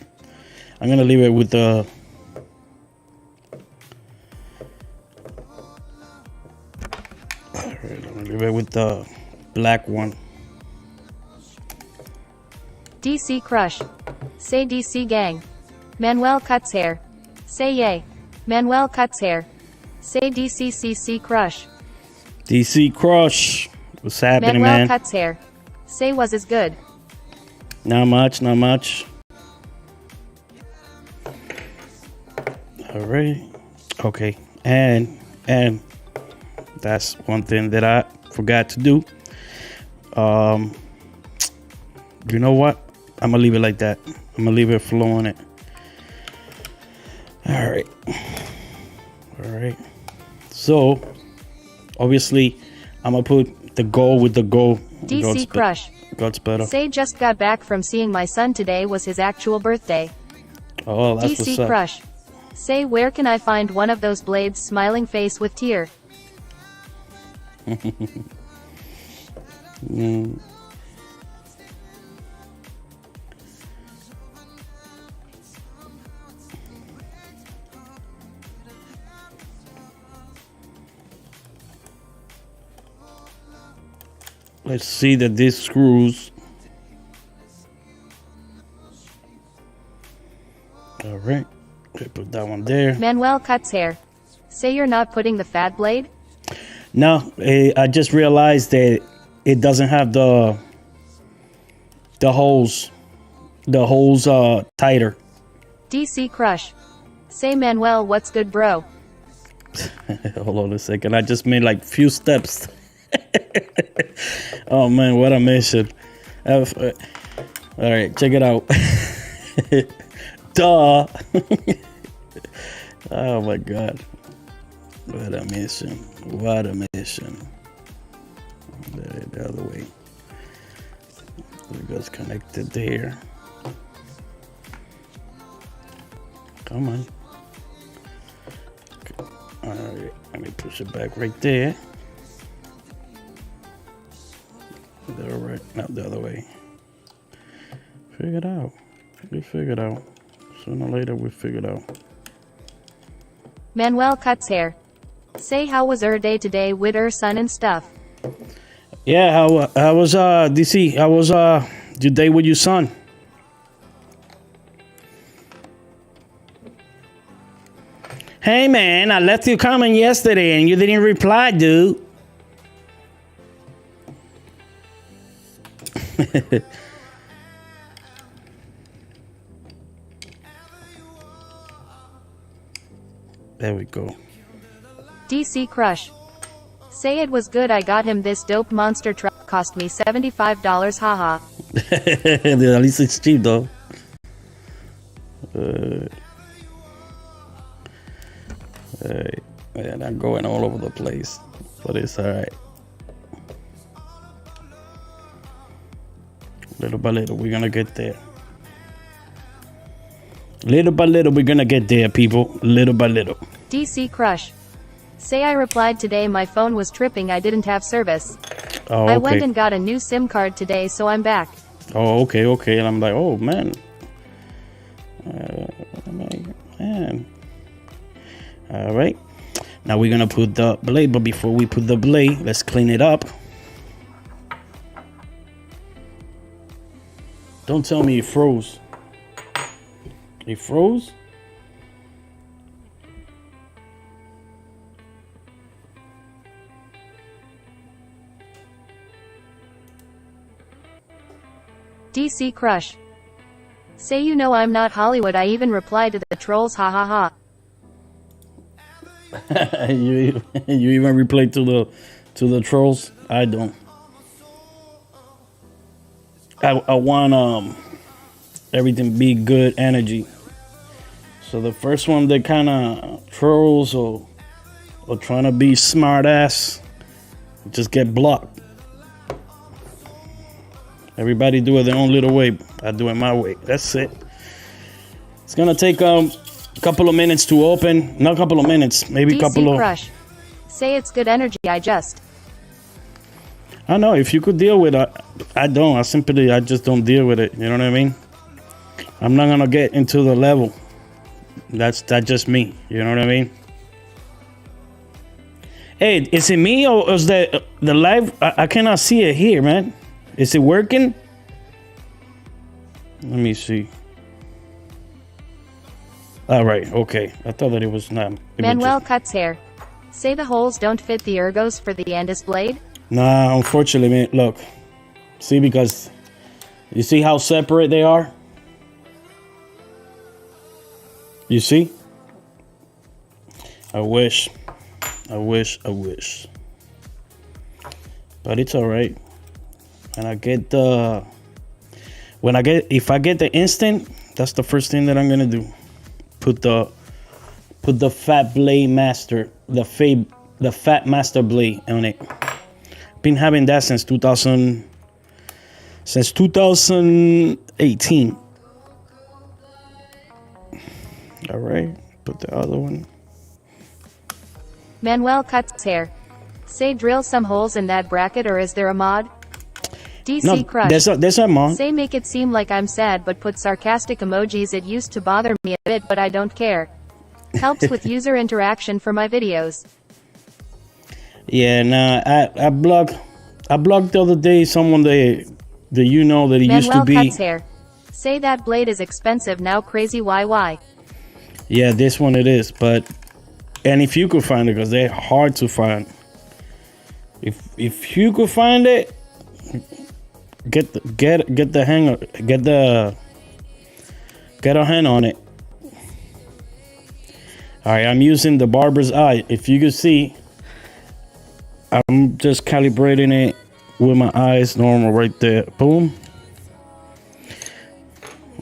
I'm going to leave it with the black one. DC Crush. Say DC Gang. Manuel cuts hair. Say yay. Manuel cuts hair. Say DCCC Crush. DC Crush. What's happening, Manuel man? cuts hair. Say was is good. Not much. All right. Okay. And that's one thing that I forgot to do. You know what? I'm gonna leave it like that. I'm gonna leave it flowing it. All right. So obviously I'm gonna put the gold with the gold. DC Crush. God's better. Say just got back from seeing my son today, was his actual birthday. Oh, that's DC what's up. Crush. Say where can I find one of those blades, smiling face with tear. Let's see that these screws. All right. Okay, put that one there. Manuel cuts hair. Say you're not putting the fat blade? No, I just realized that it doesn't have the holes tighter. DC Crush. Say Manuel, what's good, bro? Hold on a second. I just made like few steps. Oh man, what a mission. All right, check it out. Duh. Oh my God. What a mission. The other way. It goes connected there. Come on. All right. Let me push it back right there. There, right? Not the other way. Figure it out. We figured out. Sooner or later, we figured out. Manuel cuts hair. Say how was day today with son and stuff. Yeah, how was DC? How was your day with your son? Hey man, I left you a comment yesterday and you didn't reply, dude. There we go. DC Crush. Say it was good I got him this dope monster truck. Cost me $75, haha. At least it's cheap though. Man, I'm going all over the place. But it's alright. Little by little, we're gonna get there. Little by little, we're gonna get there, people. Little by little. DC Crush. Say I replied today my phone was tripping, I didn't have service. Oh, I went and got a new SIM card today, so I'm back. Oh, okay. And I'm like, oh, man. Man. All right. Now we're going to put the blade, but before we put the blade, let's clean it up. Don't tell me it froze. It froze? DC Crush. Say you know I'm not Hollywood, I even replied to the trolls, ha ha ha. you even reply to the trolls? I don't. I want everything be good energy. So the first one that kind of trolls or trying to be smart ass just get blocked. Everybody do it their own little way. I do it my way. That's it. It's gonna take a couple of minutes to open. Not a couple of minutes, maybe a couple of. Crush. Say it's good energy. I know if you could deal with it. I don't. I just don't deal with it. You know what I mean? I'm not gonna get into the level. That's just me. You know what I mean? Hey, is it me or is the live? I cannot see it here, man. Is it working? Let me see. All right, okay. I thought that it was not. Manuel cuts hair. Say the holes don't fit the ergos for the Andis blade? Nah, unfortunately, man. Look. See, because you see how separate they are? You see? I wish. But it's all right. And if I get the instant, that's the first thing that I'm gonna do. Put the fat blade master, the fat master blade on it. Been having that since 2018. All right, put the other one. Manuel cuts hair. Say drill some holes in that bracket, or is there a mod? DC Crush. There's a mod. Say make it seem like I'm sad, but put sarcastic emojis. It used to bother me a bit, but I don't care. Helps with user interaction for my videos. Yeah, nah, I blocked the other day someone that you know that it used to be. Manuel cuts hair. Say that blade is expensive now, crazy why? Yeah, this one it is, and if you could find it, because they're hard to find. If you could find it, get the hang of, get a hand on it. All right, I'm using the barber's eye. If you can see, I'm just calibrating it with my eyes normal right there. Boom.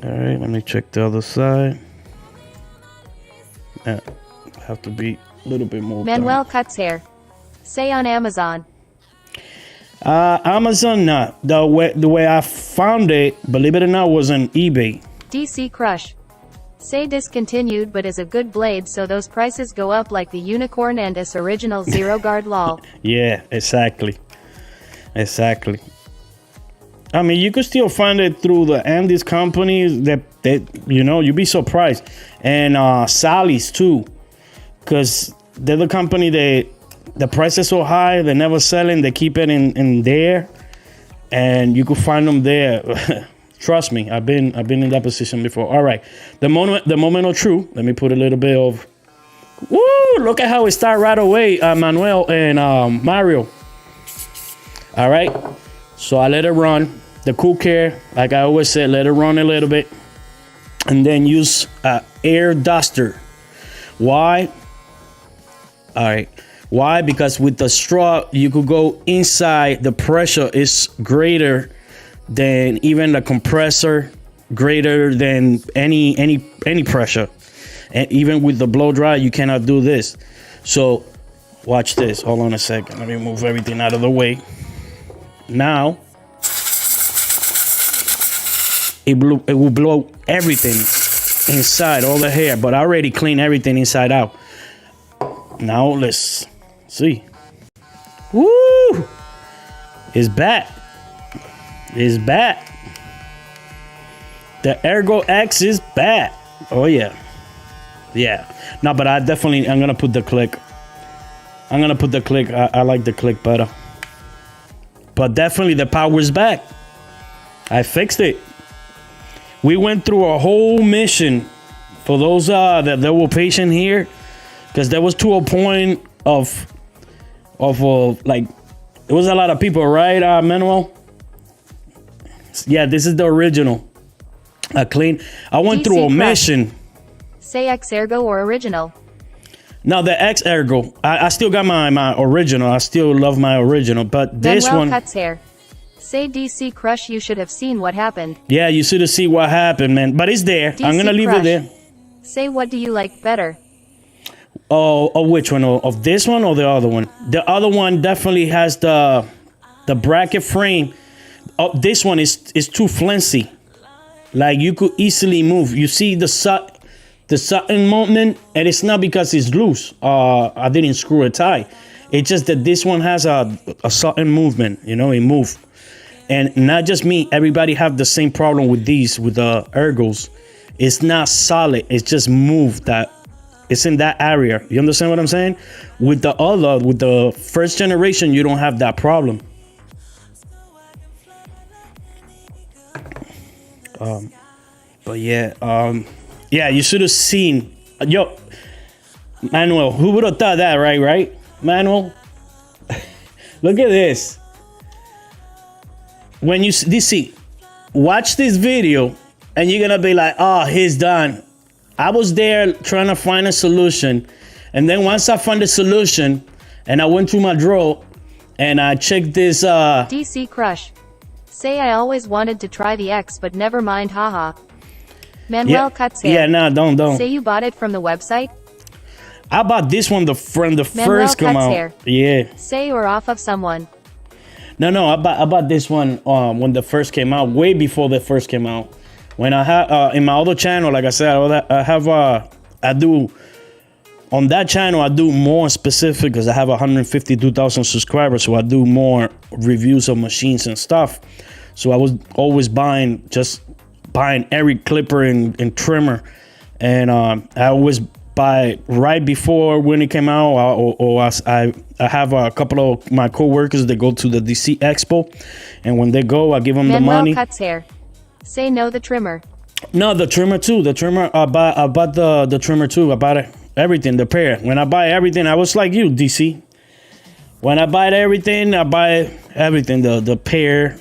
All right, let me check the other side. Yeah, have to be a little bit more. Manuel cuts hair. Say on Amazon. Amazon, not the way I found it. Believe it or not, was on eBay. DC Crush. Say discontinued but is a good blade, so those prices go up like the Unicorn and its original Zero Guard lol. Yeah, exactly. Exactly. I mean, you could still find it through the Andes companies that you know, you'd be surprised. And Sally's too. Because they're the company that the price is so high, they're never selling, they keep it in there. And you could find them there. Trust me, I've been in that position before. All right, the moment of truth. Let me put a little bit of. Woo! Look at how it started right away, Manuel and Mario. All right, so I let it run. The cool care, like I always said, let it run a little bit, and then use air duster. Why? All right. Why? Because with the straw, you could go inside. The pressure is greater than even the compressor, greater than any pressure. And even with the blow dry, you cannot do this. So watch this. Hold on a second. Let me move everything out of the way. Now it will blow everything inside, all the hair, but I already cleaned everything inside out. Now let's see. Woo! It's back. It's back. The Ergo X is back. Oh yeah. Yeah. No, but I'm gonna put the click. I like the click better. But definitely the power is back. I fixed it. We went through a whole mission for those that were patient here, because there was to a point of like, it was a lot of people, right, Manuel? Yeah, this is the original. I went DC through a Crush. mission. Say X Ergo or original. No, the X Ergo. I still got my original. I still love my original, but this Manuel one. cuts hair. Say DC Crush, you should have seen what happened. Yeah, you should have seen what happened, man. But it's there. DC I'm gonna leave Crush. it there. Say what do you like better? Oh, which one? Of this one or the other one? The other one definitely has the bracket frame. Oh, this one is too flimsy. Like, you could easily move. You see the sudden movement, and it's not because it's loose. I didn't screw it tight. It's just that this one has a sudden movement. You know, it moved. And not just me. Everybody have the same problem with these, with the Ergos. It's not solid. It's just moved. It's in that area. You understand what I'm saying? With the first generation, you don't have that problem. But yeah, you should have seen. Yo, Manuel, who would have thought that, right? Manuel, look at this. When you see, watch this video, and you're gonna be like, oh, he's done. I was there trying to find a solution, and then once I found the solution, and I went through my drawer, and I checked this. DC Crush. Say I always wanted to try the X, but never mind, haha. Manuel cuts hair. Yeah, no, don't. Say you bought it from the website? I bought this one from the Manuel first come cuts out. hair. Yeah. Say or off of someone. No, I bought this one when the first came out, way before the first came out. When I have in my other channel, like I said, I do on that channel, I do more specific because I have 152,000 subscribers, so I do more reviews of machines and stuff. So I was always buying every clipper and trimmer, and I always buy right before when it came out, or I have a couple of my co-workers that go to the DC Expo, and when they go, I give them the money. Manuel cuts hair. Say no the trimmer. No, the trimmer too. The trimmer, I bought the trimmer too. I bought it, everything, the pair. When I buy everything, I was like you, DC. When I buy everything, I buy everything, the pair.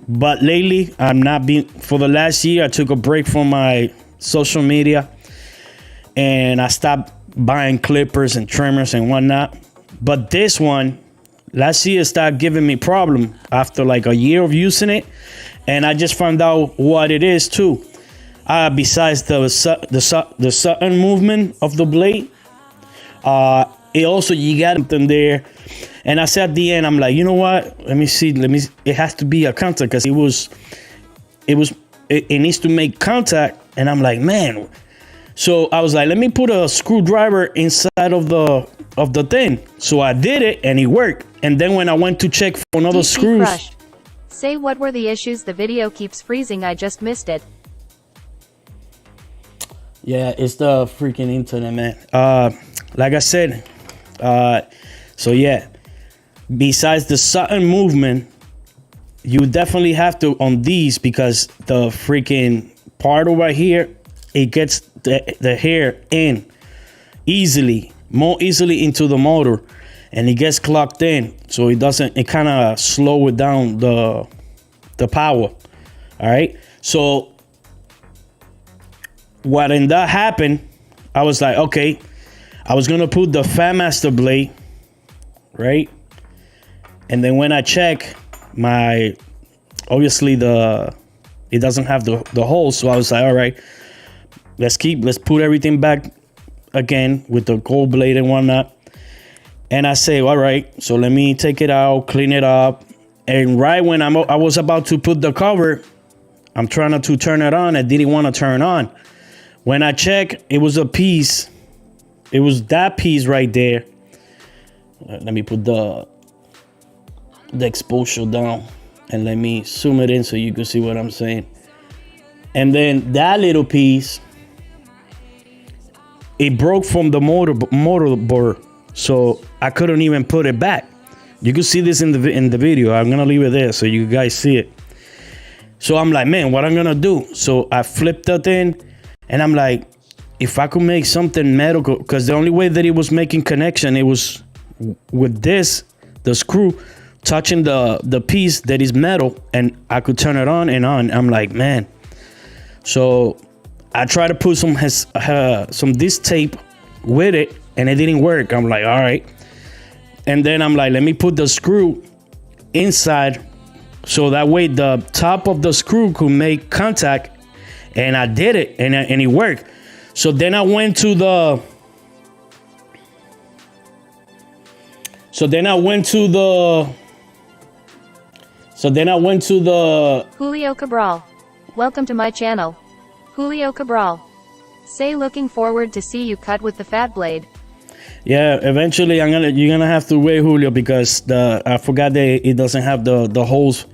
But lately, I'm not being. For the last year, I took a break from my social media, and I stopped buying clippers and trimmers and whatnot. But this one, last year, started giving me problem after like a year of using it, and I just found out what it is too. Besides the sudden movement of the blade, it also, you got something there. And I said at the end, I'm like, you know what? Let me see. It has to be a contact, because it needs to make contact. And I'm like, man, So I was like, let me put a screwdriver inside of the thing. So I did it and it worked. And then when I went to check for another DC screws. Crushed. Say what were the issues? The video keeps freezing. I just missed it. Yeah, it's the freaking internet, man. Like I said, so yeah, besides the sudden movement, you definitely have to on these, because the freaking part over here, it gets the hair in more easily into the motor, and it gets clocked in, so it kind of slow it down the power. All right, so when that happened, I was like, okay, I was gonna put the Fat Master blade, right? And then when I check obviously it doesn't have the hole, so I was like, all right, let's put everything back again with the gold blade and whatnot. And I say, all right, so let me take it out, clean it up. And right when I was about to put the cover, I'm trying to turn it on. I didn't want to turn on. When I check, it was a piece. It was that piece right there. Let me put the exposure down and let me zoom it in so you can see what I'm saying. And then that little piece, it broke from the motor board, so I couldn't even put it back. You can see this in the video. I'm gonna leave it there so you guys see it. So I'm like, man, what I'm gonna do? So I flipped the thing, and I'm like, if I could make something metal, because the only way that it was making connection, it was with this, the screw touching the piece that is metal, and I could turn it on and on. I'm like, man. So I tried to put some this tape with it, and it didn't work. I'm like, all right. And then I'm like, let me put the screw inside, so that way the top of the screw could make contact. And I did it, and it worked. So then I went to the Julio Cabral. Welcome to my channel. Julio Cabral. Say looking forward to see you cut with the fat blade. Yeah, eventually you're gonna have to wait, Julio, because I forgot it doesn't have the holes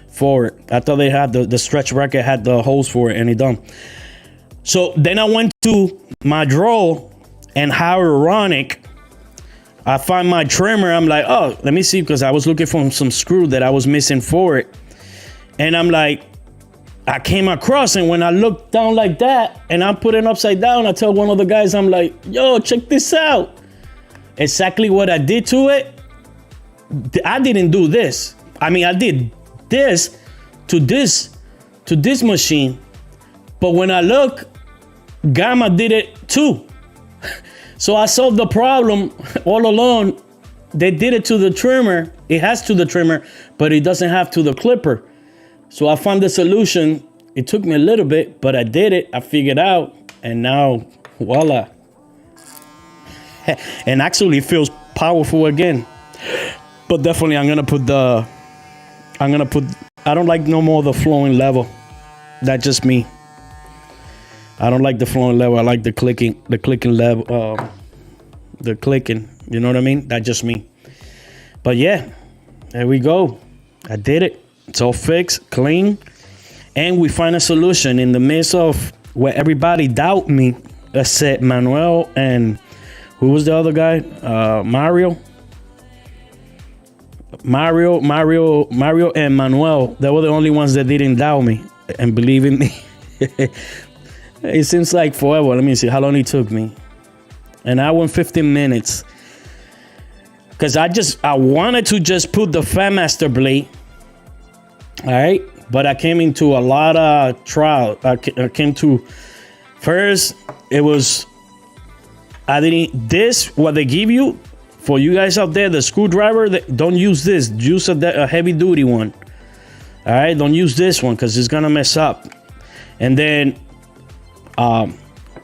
for it. I thought they had the stretch bracket had the holes for it, and it don't. So then I went to my drawer, and how ironic, I find my trimmer. I'm like, oh, let me see, because I was looking for some screw that I was missing for it. And I'm like, I came across, and when I looked down like that, and I put it upside down, I tell one of the guys, I'm like, yo, check this out. Exactly what I did to it. I didn't do this. I mean, I did this to this machine. But when I look, Gamma did it too. So I solved the problem all along. They did it to the trimmer. It has to the trimmer, but it doesn't have to the clipper. So I found the solution. It took me a little bit, but I did it. I figured out, and now voila. And actually it feels powerful again. But definitely I don't like no more the flowing level. That's just me. I don't like the flowing level. I like the clicking level, the clicking, you know what I mean? That's just me. But yeah, there we go. I did it. It's all fixed, clean. And we find a solution in the midst of where everybody doubt me, except Manuel and who was the other guy? Mario and Manuel. They were the only ones that didn't doubt me and believe in me. It seems like forever. Let me see how long it took me. An hour and 15 minutes. Because I wanted to just put the Fat Master blade. All right. But I came into a lot of trial. I came to first, it was, what they give you for you guys out there, the screwdriver, don't use this. Use a heavy duty one. All right. Don't use this one because it's going to mess up. And then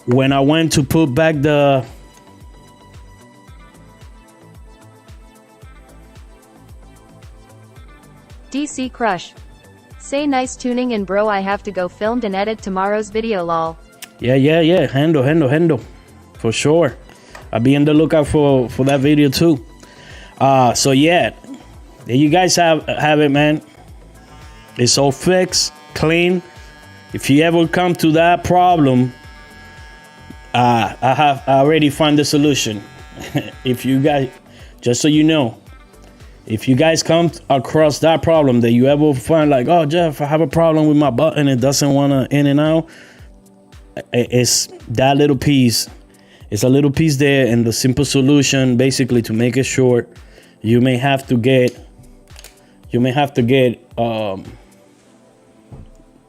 when I went to put back the DC Crush. Say nice tuning in, bro. I have to go filmed and edit tomorrow's video, lol. Yeah. Handle. For sure. I'll be on the lookout for that video too. So yeah, there you guys have it, man. It's all fixed, clean. If you ever come to that problem, I already found the solution. If you guys, just so you know, if you guys come across that problem that you ever find like, oh Jeff, I have a problem with my button, it doesn't want to in and out. It's that little piece. It's a little piece there, and the simple solution, basically, to make it short, you may have to get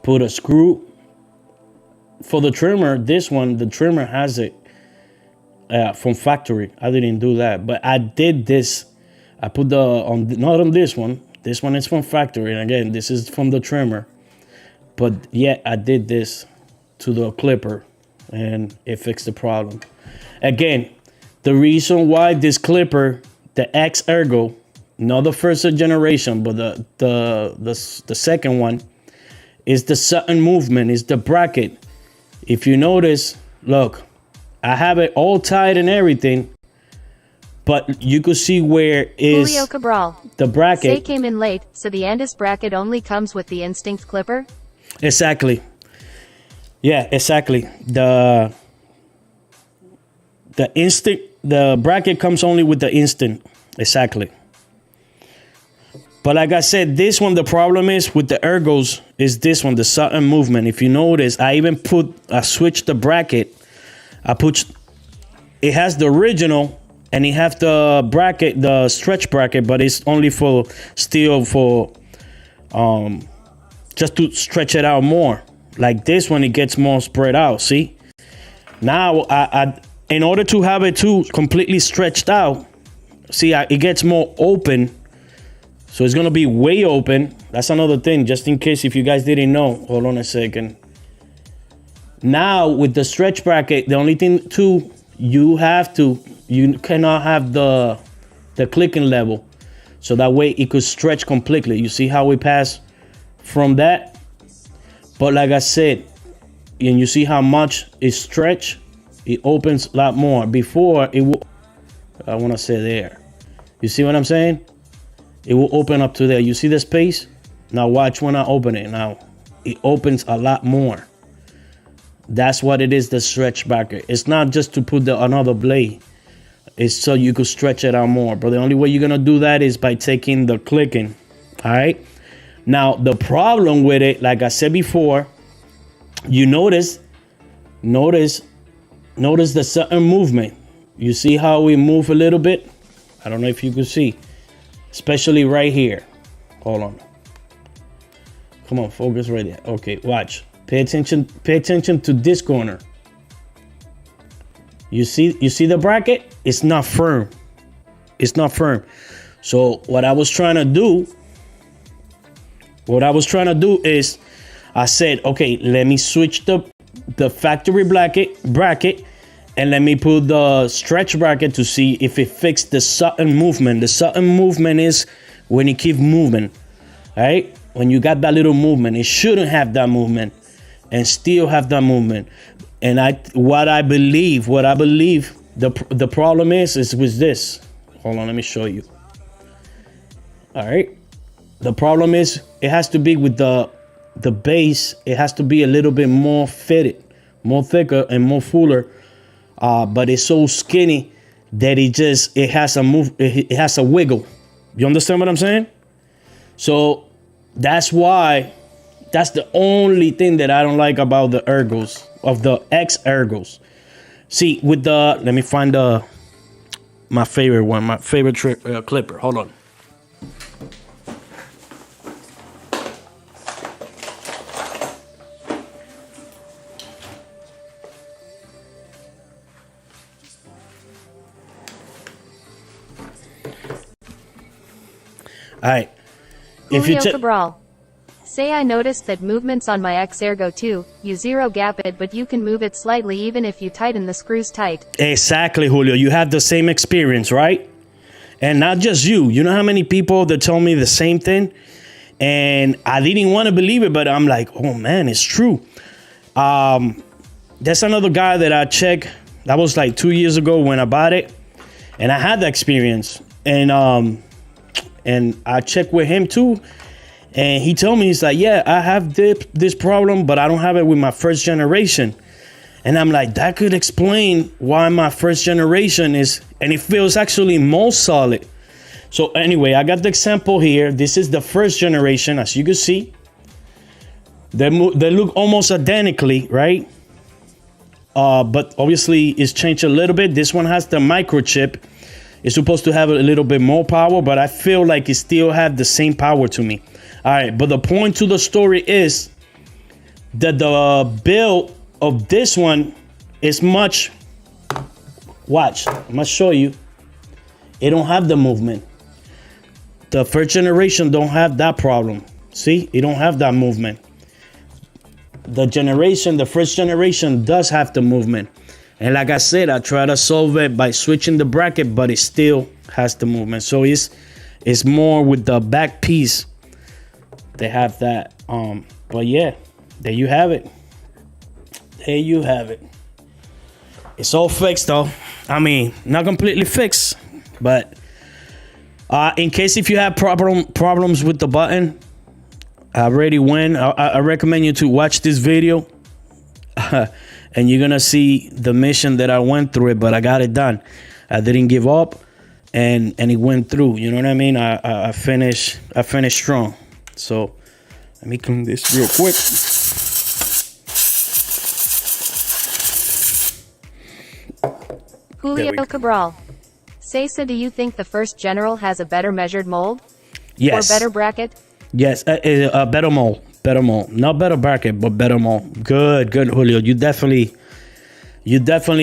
put a screw for the trimmer. This one, the trimmer has it from factory. I didn't do that, but I did this. I put not on this one. This one is from factory, and again, this is from the trimmer. But yeah, I did this to the clipper, and it fixed the problem. Again, the reason why this clipper, the X Ergo, not the first generation, but the second one, is the sudden movement, is the bracket. If you notice, look, I have it all tight and everything, but you could see where is Julio Cabral. the bracket. Say came in late, so the Andis bracket only comes with the Instinct clipper? Exactly. Yeah, exactly. The bracket comes only with the Instinct. Exactly. But like I said, this one, the problem is with the Ergos is this one, the sudden movement. If you notice, I switched the bracket. It has the original and it has the bracket, the stretch bracket, but it's only for just to stretch it out more. Like this one, it gets more spread out. See? Now, in order to have it too completely stretched out, see, it gets more open. So it's going to be way open. That's another thing, just in case if you guys didn't know. Hold on a second. Now, with the stretch bracket, the only thing too, you cannot have the clicking level. So that way it could stretch completely. You see how we pass from that? But like I said, and you see how much it stretch, it opens a lot more. Before it will, I want to say there. You see what I'm saying? It will open up to there. You see the space? Now watch when I open it. Now it opens a lot more. That's what it is, the stretch bracket. It's not just to put another blade. It's so you could stretch it out more. But the only way you're going to do that is by taking the clicking. All right? Now, the problem with it, like I said before, you notice the sudden movement. You see how we move a little bit? I don't know if you can see, especially right here. Hold on. Come on, focus right there. Okay, watch. Pay attention to this corner. You see the bracket? It's not firm. It's not firm. So what I was trying to do is I said, okay, let me switch the factory bracket and let me put the stretch bracket to see if it fixed the sudden movement. The sudden movement is when you keep moving, right? When you got that little movement, it shouldn't have that movement and still have that movement. And what I believe the problem is with this. Hold on, let me show you. All right. The problem is it has to be with the base. It has to be a little bit more fitted, more thicker and more fuller. But it's so skinny that it has a wiggle. You understand what I'm saying? So that's the only thing that I don't like about the Ergos, of the X Ergos. See, let me find my favorite one, my favorite clipper. Hold on. All right. Julio Cabral. Say I noticed that movements on my X Ergo 2, you zero gap it, but you can move it slightly even if you tighten the screws tight. Exactly, Julio. You have the same experience, right? And not just you. You know how many people that told me the same thing? And I didn't want to believe it, but I'm like, oh man, it's true. That's another guy that I checked. That was like 2 years ago when I bought it, and I had the experience. And I checked with him too, and he told me, he's like, yeah, I have this problem, but I don't have it with my first generation. And I'm like, that could explain why my first generation is, and it feels actually more solid. So anyway, I got the example here. This is the first generation, as you can see. They look almost identically, right? But obviously it's changed a little bit. This one has the microchip. It's supposed to have a little bit more power, but I feel like it still have the same power to me. All right, but the point to the story is that the build of this one is much, watch, I'm gonna show you. It don't have the movement. The first generation don't have that problem. See, it don't have that movement. The first generation does have the movement. And like I said, I try to solve it by switching the bracket, but it still has the movement. So it's more with the back piece. They have that. But yeah, there you have it. There you have it. It's all fixed though. I mean, not completely fixed, but in case if you have problems with the button, I already went. I recommend you to watch this video. And you're gonna see the mission that I went through it, but I got it done. I didn't give up, and it went through. You know what I mean? I finished strong. So let me clean this real quick. Julio Cabral. Cesa, do you think the first general has a better measured mold? Yes. Or better bracket? Yes, a better mold. Better mold. Not better bracket, but better mold. Good, Julio. You definitely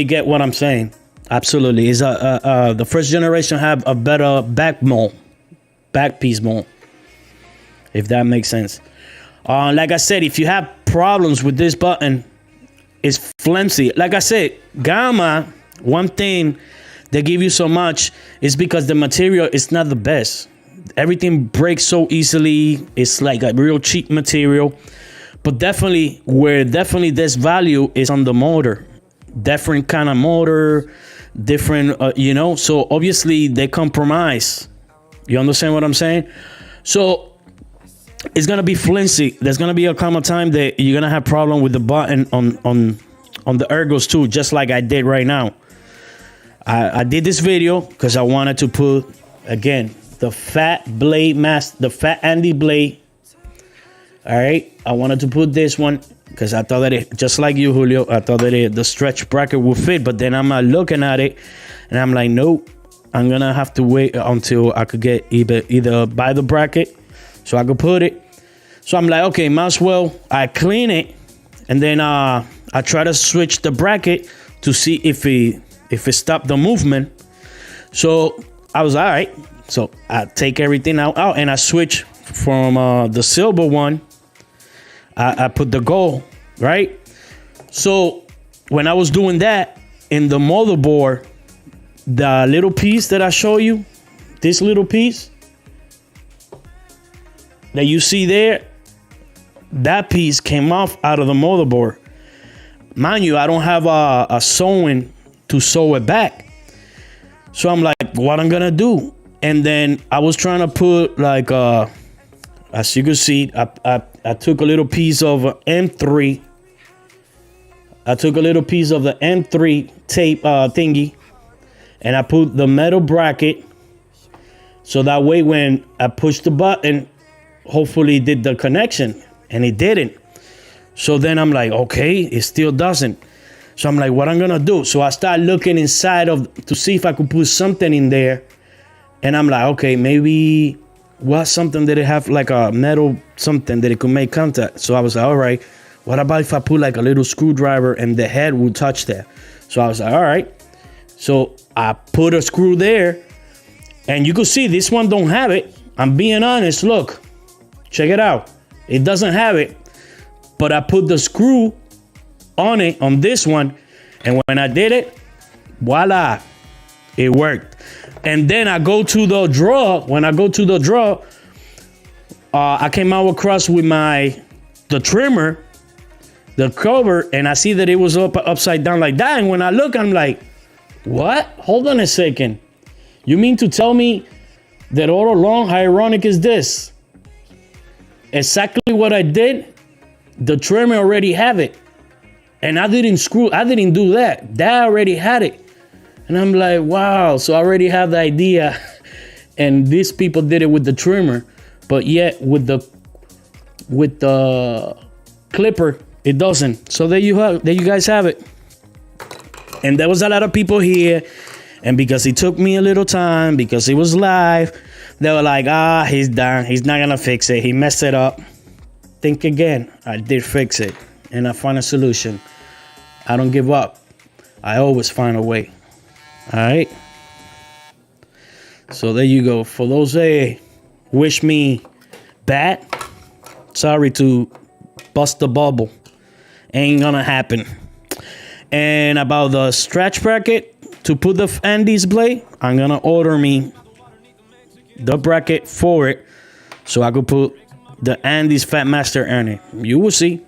get what I'm saying. Absolutely. Is the first generation have a better back piece mold, if that makes sense. Like I said, if you have problems with this button, it's flimsy. Like I said, Gamma, one thing they give you so much is because the material is not the best. Everything breaks so easily. It's like a real cheap material. But definitely this value is on the motor. Different kind of motor, different, so obviously they compromise. You understand what I'm saying? So it's going to be flimsy. There's going to be a common time that you're going to have problem with the button on the Ergos too, just like I did right now. I did this video because I wanted to put, again, the fat blade the fat Andy blade. All right, I wanted to put this one because I thought that it, just like you, Julio, I thought that the stretch bracket would fit. But then I'm looking at it, and I'm like, nope, I'm gonna have to wait until I could get either buy the bracket so I could put it. So I'm like, okay, might as well I clean it, and then I try to switch the bracket to see if it stopped the movement. So I was all right. So I take everything out and I switch from the silver one. I put the gold, right? So when I was doing that in the motherboard, the little piece that I show you, this little piece that you see there, that piece came off out of the motherboard. Mind you, I don't have a sewing to sew it back. So I'm like, what I'm gonna do? And then I was trying to put like, as you can see, I took a little piece of M3. I took a little piece of the M3 tape thingy, and I put the metal bracket. So that way when I push the button, hopefully it did the connection, and it didn't. So then I'm like, okay, it still doesn't. So I'm like, what I'm gonna do? So I start looking inside to see if I could put something in there. And I'm like, okay, maybe something that it have like a metal something that it could make contact. So I was like, all right, what about if I put like a little screwdriver and the head would touch there? So I was like, all right. So I put a screw there, and you could see this one don't have it. I'm being honest. Look, check it out. It doesn't have it, but I put the screw on it on this one, and when I did it, voila, it worked. And then I go to the drawer. When I go to the drawer, I came out across with the trimmer. the cover, and I see that it was upside down like that. And when I look, I'm like, what? Hold on a second. You mean to tell me that all along, how ironic is this? Exactly what I did, the trimmer already have it. And I didn't do that. That already had it. And I'm like, wow, so I already have the idea. And these people did it with the trimmer. But yet with the clipper, it doesn't. So there you guys have it. And there was a lot of people here. And because it took me a little time, because it was live, they were like, he's done. He's not going to fix it. He messed it up. Think again. I did fix it. And I found a solution. I don't give up. I always find a way. All right. So there you go. For those that wish me bad, sorry to bust the bubble. Ain't going to happen. And about the stretch bracket, to put the Andes blade, I'm going to order me the bracket for it so I could put the Andes Fat Master on it. You will see.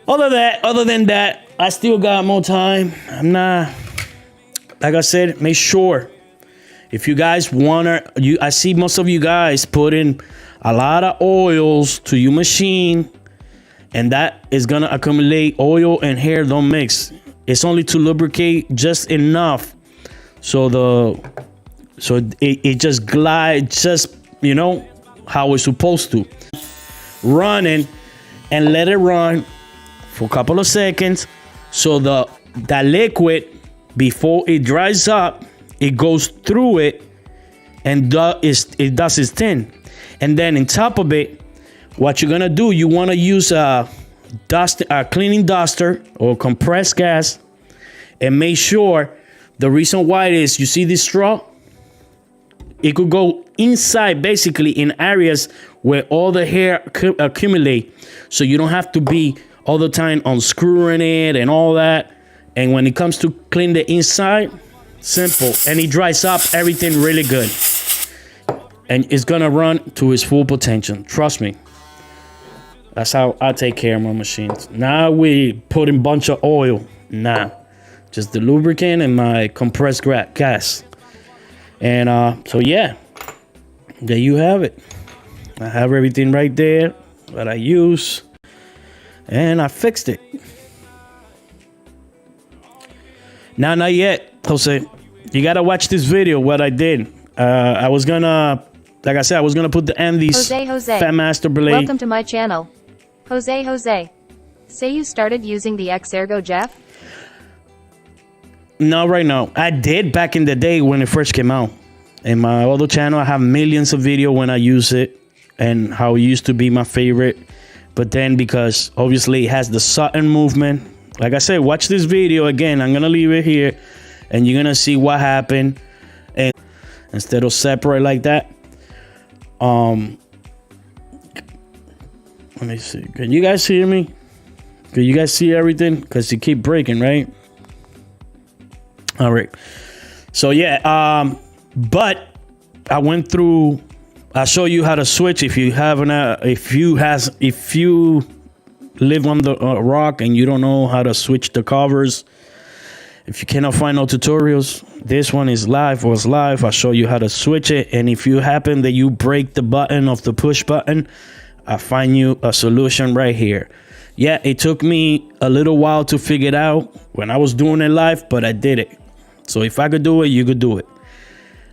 Other than that, I still got more time. I'm not, like I said, make sure if you guys I see most of you guys put in a lot of oils to your machine, and that is going to accumulate. Oil and hair don't mix. It's only to lubricate just enough so it just glides, just, you know, how it's supposed to. Running and let it run for a couple of seconds so that liquid, before it dries up, it goes through it and it does its thing. And then on top of it, what you're gonna do, you want to use a cleaning duster or compressed gas, and make sure, the reason why it is, you see this straw, it could go inside, basically in areas where all the hair accumulate, so you don't have to be all the time unscrewing it and all that. And when it comes to clean the inside, simple, and it dries up everything really good, and it's gonna run to its full potential. Trust me. That's how I take care of my machines. Now we put in a bunch of oil. Nah, just the lubricant and my compressed gas. And so yeah, there you have it. I have everything right there that I use, and I fixed it. Now, not yet, Jose. You gotta watch this video. What I did, I was gonna, like I said, I was gonna put the Andes Jose. Fat Master blade. Welcome to my channel. Jose. Say you started using the Ergo, Jeff? No, right now. I did back in the day when it first came out. In my other channel, I have millions of videos when I use it and how it used to be my favorite. But then, because obviously it has the Sutton movement, like I said, watch this video again. I'm gonna leave it here, and you're gonna see what happened. And instead of separate like that, let me see. Can you guys hear me? Can you guys see everything? Because you keep breaking, right? All right. So yeah, but I went through. I'll show you how to switch if you haven't. If you live on the rock and you don't know how to switch the covers, if you cannot find no tutorials, this one is live. Was live. I'll show you how to switch it. And if you happen that you break the button of the push button, I find you a solution right here. Yeah, it took me a little while to figure it out when I was doing it live, but I did it. So if I could do it, you could do it.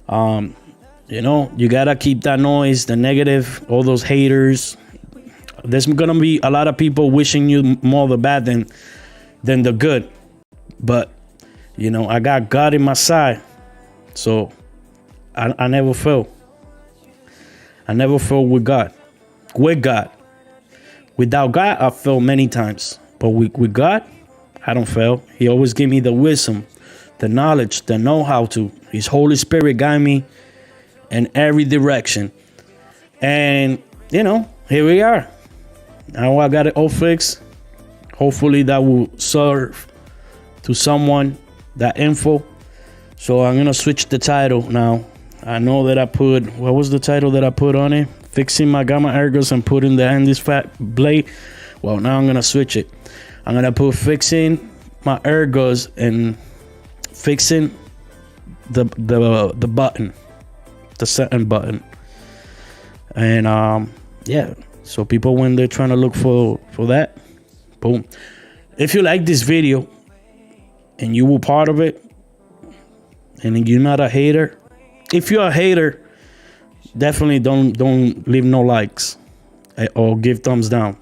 You know, you gotta keep that noise, the negative, all those haters. There's gonna be a lot of people wishing you more the bad than the good. But, you know, I got God in my side. So I never fail. I never fail with God. With God. Without God, I fail many times. But with God, I don't fail. He always give me the wisdom, the knowledge, the know-how to. His Holy Spirit guide me in every direction. And, you know, here we are. Now I got it all fixed. Hopefully that will serve to someone, that info. So I'm going to switch the title now. I know that I put, what was the title that I put on it? Fixing my Gamma Ergos and putting the Andes Fat Blade. Well, now I'm gonna switch it. I'm gonna put fixing my ergos and fixing the button, the setting button. And yeah, so people, when they're trying to look for that, boom. If you like this video and you were part of it and you're not a hater, if you're a hater, definitely don't leave no likes or give thumbs down.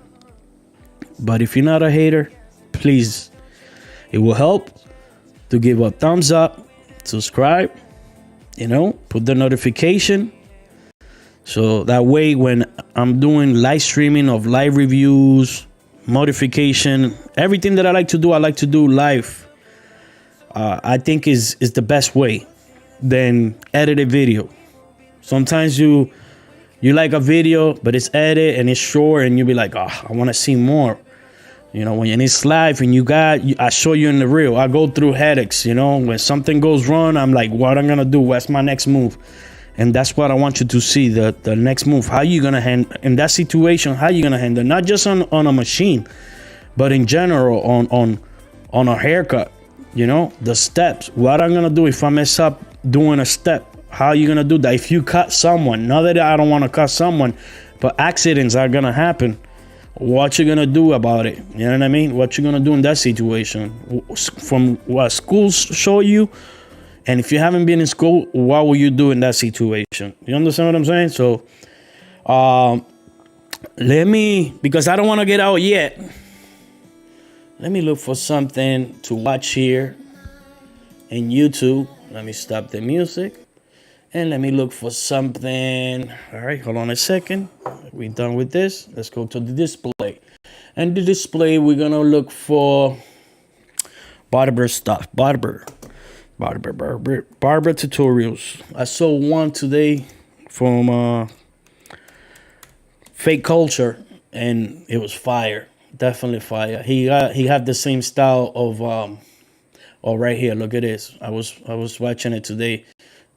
But if you're not a hater, please, it will help to give a thumbs up, subscribe, put the notification. So that way, when I'm doing live streaming of live reviews, modification, everything that I like to do live. I think is the best way than edited video. Sometimes you like a video, but it's edited and it's short, and you'll be like, oh, I want to see more. When it's live and I show you in the reel, I go through headaches. When something goes wrong, I'm like, what I'm gonna do? What's my next move? And that's what I want you to see, the next move. How you gonna handle in that situation? How you gonna handle, not just on a machine, but in general on a haircut. The steps. What I'm gonna do if I mess up doing a step? How you gonna do that? If you cut someone, not that I don't want to cut someone, but accidents are gonna happen. What you gonna do about it? You know what I mean? What you gonna do in that situation? From what schools show you. And if you haven't been in school, what will you do in that situation? You understand what I'm saying? So, because I don't want to get out yet, let me look for something to watch here in YouTube. Let me stop the music. And let me look for something. All right, hold on a second. We're done with this. Let's go to the display. And the display, we're going to look for barber stuff. Barber tutorials. I saw one today from Fake Culture, and it was fire. Definitely fire. He had the same style of right here. Look at this. I was watching it today.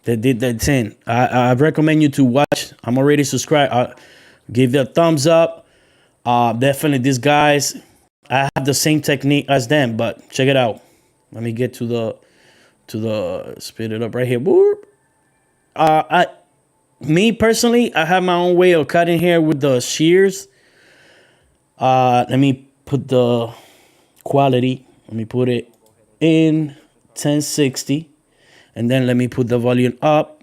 They did that 10. I recommend you to watch. I'm already subscribed. Give it a thumbs up. Definitely these guys. I have the same technique as them, but check it out. Let me get to the speed it up right here. Me personally, I have my own way of cutting hair with the shears. Let me put the quality. Let me put it in 1060, and then let me put the volume up.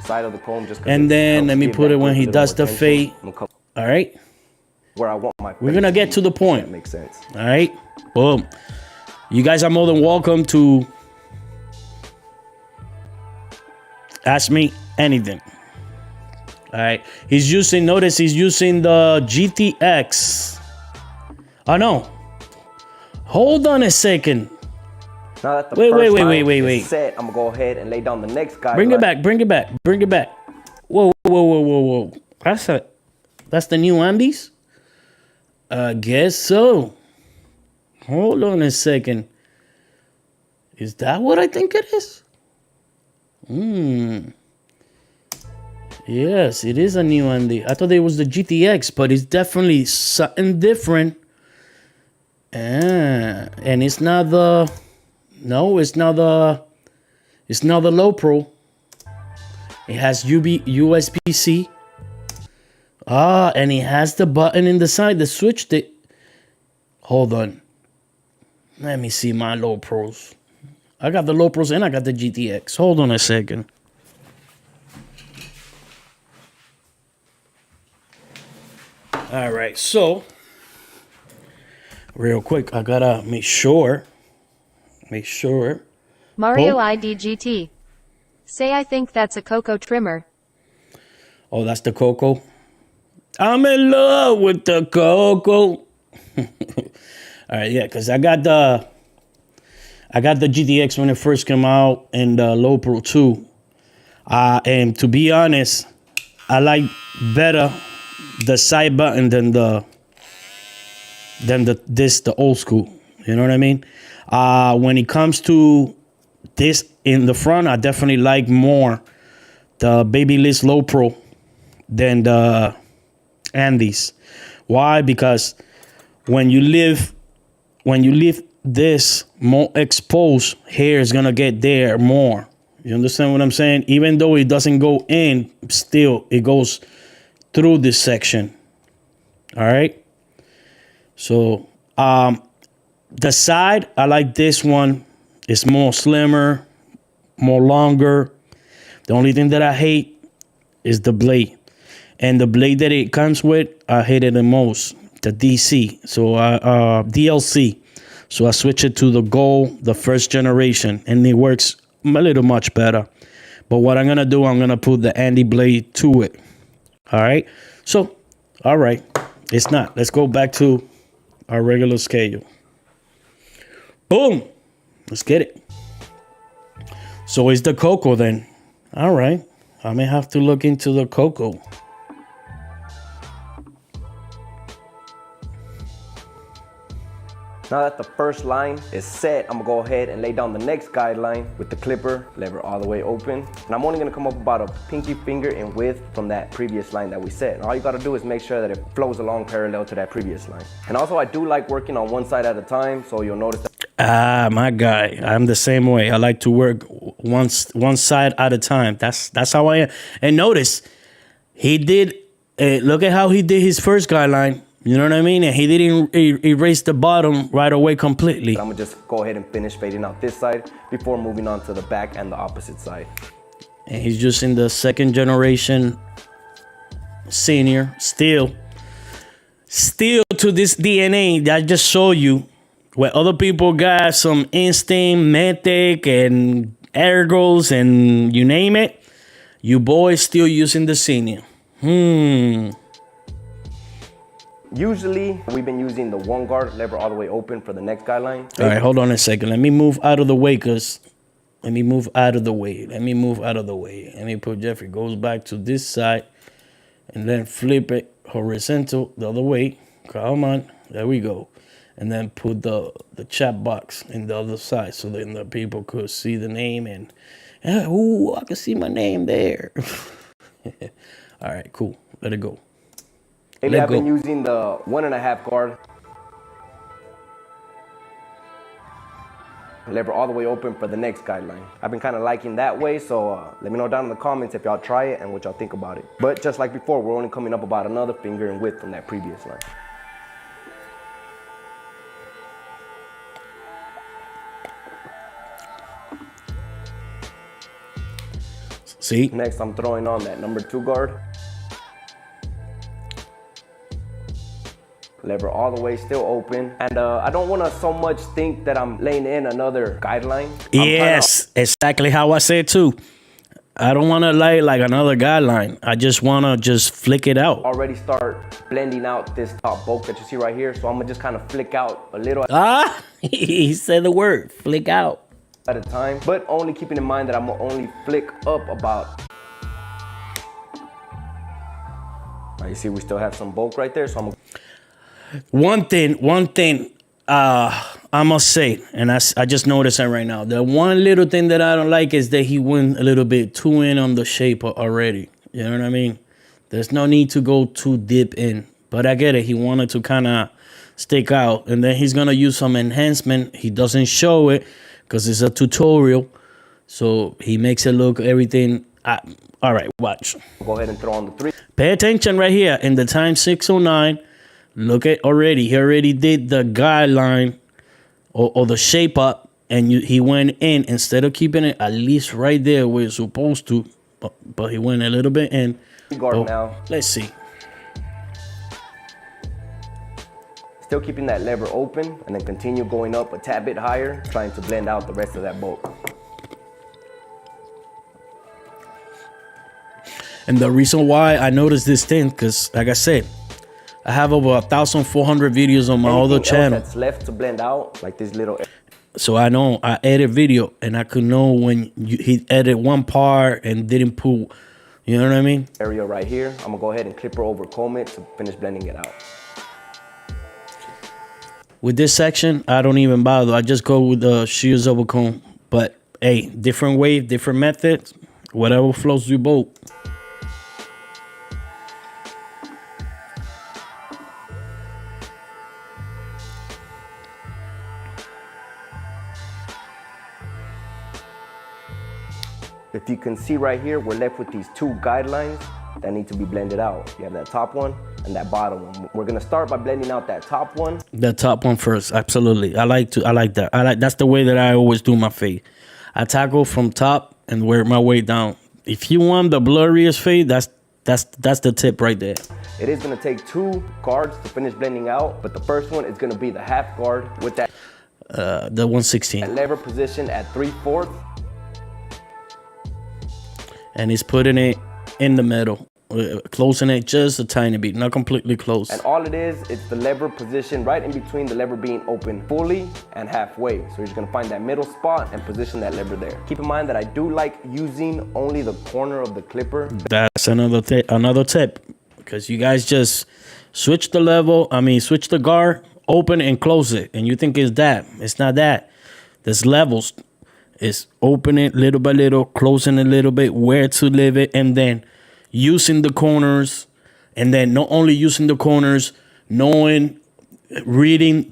Side of the comb, and then let me put it when he does the fade. All right. Where I want my. We're gonna get to the point. That makes sense. All right. Boom. You guys are more than welcome to ask me anything. All right. Notice he's using the GTX. Oh, no. Hold on a second. Now that the wait. set, I'm going to go ahead and lay down the next guy. Bring it back. Whoa. That's the new Andes? I guess so. Hold on a second. Is that what I think it is? Yes, it is a new Andy. I thought it was the GTX, but it's definitely something different. And it's not the low pro. It has USB-C. And it has the button in the side that switched it. Hold on. Let me see my low pros. I got the low pros and I got the GTX. Hold on a second. All right, so real quick, I gotta make sure. Mario IDGT. Say I think that's a Coco trimmer. Oh, that's the Coco. I'm in love with the Coco. All right, yeah, because I got the GTX when it first came out and the Low Pro 2. And to be honest, I like better the side button than the old school. You know what I mean? When it comes to this in the front, I definitely like more the Babyliss Low Pro than the Andes. Why? Because when you leave this more exposed, hair is gonna get there more. You understand what I'm saying? Even though it doesn't go in, still it goes through this section. All right. So the side, I like this one. It's more slimmer, more longer. The only thing that I hate is the blade. And the blade that it comes with, I hate it the most. The DC. So DLC. So I switch it to the Gold, the first generation, and it works a little much better. But what I'm gonna do, I'm gonna put the Andy blade to it. All right. So, all right. It's not. Let's go back to our regular schedule. Boom. Let's get it. So it's the Coco then. All right. I may have to look into the Coco. Now that the first line is set, I'm gonna go ahead and lay down the next guideline with the clipper lever all the way open. And I'm only gonna come up about a pinky finger in width from that previous line that we set. And all you gotta do is make sure that it flows along parallel to that previous line. And also I do like working on one side at a time, so you'll notice that. Ah, my guy. I'm the same way. I like to work one side at a time. That's how I am. And notice, he did, look at how he did his first guideline. You know what I mean? And he didn't erase the bottom right away completely. I'm gonna just go ahead and finish fading out this side before moving on to the back and the opposite side. And he's just in the second generation senior. Still to this DNA that I just showed you, where other people got some instinct, Matic, and Ergos, and you name it, you boys still using the senior. Usually, we've been using the one guard lever all the way open for the next guideline. All right, hold on a second. Let me move out of the way, let me move out of the way. Let me put Jeffrey goes back to this side and then flip it horizontal the other way. Come on. There we go. And then put the chat box in the other side so then the people could see the name and, ooh, I can see my name there. All right, cool. Let it go. Lately, I've been using the 1.5 guard lever all the way open for the next guideline. I've been kind of liking that way, so let me know down in the comments if y'all try it and what y'all think about it. But just like before, we're only coming up about another finger in width from that previous line. See? Next, I'm throwing on that number 2 guard. Lever all the way still open. And I don't want to so much think that I'm laying in another guideline. Yes, exactly how I said too. I don't want to lay like another guideline. I just want to just flick it out. Already start blending out this top bulk that you see right here. So I'm going to just kind of flick out a little. He said the word, flick out. At a time, but only keeping in mind that I'm going to only flick up about. Now you see we still have some bulk right there. So I'm going to. One thing, I must say, and I just noticed that right now. The one little thing that I don't like is that he went a little bit too in on the shape already. You know what I mean? There's no need to go too deep in. But I get it. He wanted to kind of stick out. And then he's going to use some enhancement. He doesn't show it because it's a tutorial. So he makes it look everything. All right, watch. Go ahead and throw on the 3. Pay attention right here in the time 609. Look at already. He already did the guideline or the shape up, and he went in instead of keeping it at least right there where it's supposed to. But he went a little bit in. Guard now. Let's see. Still keeping that lever open, and then continue going up a tad bit higher, trying to blend out the rest of that bulk. And the reason why I noticed this thing, because like I said, I have over 1,400 videos on my other channel. That's left to blend out, like this little. So I know I edit video, and I could know when he edit one part and didn't put, you know what I mean? Area right here. I'm gonna go ahead and clipper over comb it to finish blending it out. With this section, I don't even bother. I just go with the shears over comb. But hey, different wave, different methods, whatever flows your boat. If you can see right here, we're left with these two guidelines that need to be blended out. You have that top one and that bottom one. We're gonna start by blending out that top one. The top one first, absolutely. I like that. That's the way that I always do my fade. I tackle from top and work my way down. If you want the blurriest fade, that's the tip right there. It is gonna take 2 guards to finish blending out, but the first one is gonna be the half guard with that the 116. that lever position at 3/4. And he's putting it in the middle, closing it just a tiny bit, not completely close. And all it is, it's the lever position right in between the lever being open fully and halfway. So you're just gonna find that middle spot and position that lever there. Keep in mind that I do like using only the corner of the clipper. That's another tip, because you guys just switch the guard, open and close it, and you think it's that. It's not that. There's levels. It's opening it little by little, closing a little bit, where to leave it, and then using the corners, and then not only using the corners, reading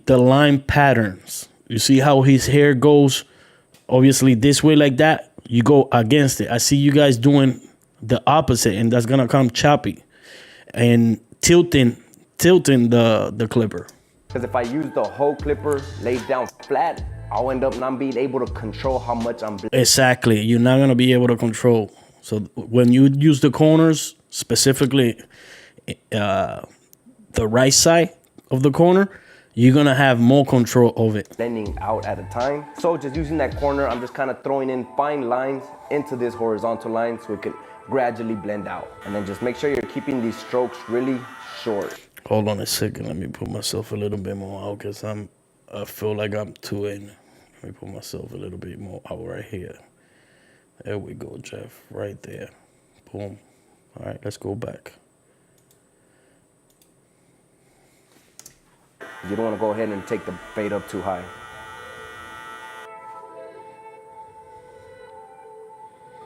the line patterns. You see how his hair goes, obviously this way like that, you go against it. I see you guys doing the opposite, and that's gonna come choppy and tilting the clipper. Because if I use the whole clipper laid down flat, I'll end up not being able to control how much I'm blending. Exactly. You're not going to be able to control. So when you use the corners, specifically the right side of the corner, you're going to have more control of it. Blending out at a time. So just using that corner, I'm just kind of throwing in fine lines into this horizontal line so it can gradually blend out. And then just make sure you're keeping these strokes really short. Hold on a second. Let me put myself a little bit more out because I feel like I'm too in. Let me put myself a little bit more out right here. There we go, Jeff. Right there. Boom. All right, let's go back. You don't want to go ahead and take the fade up too high.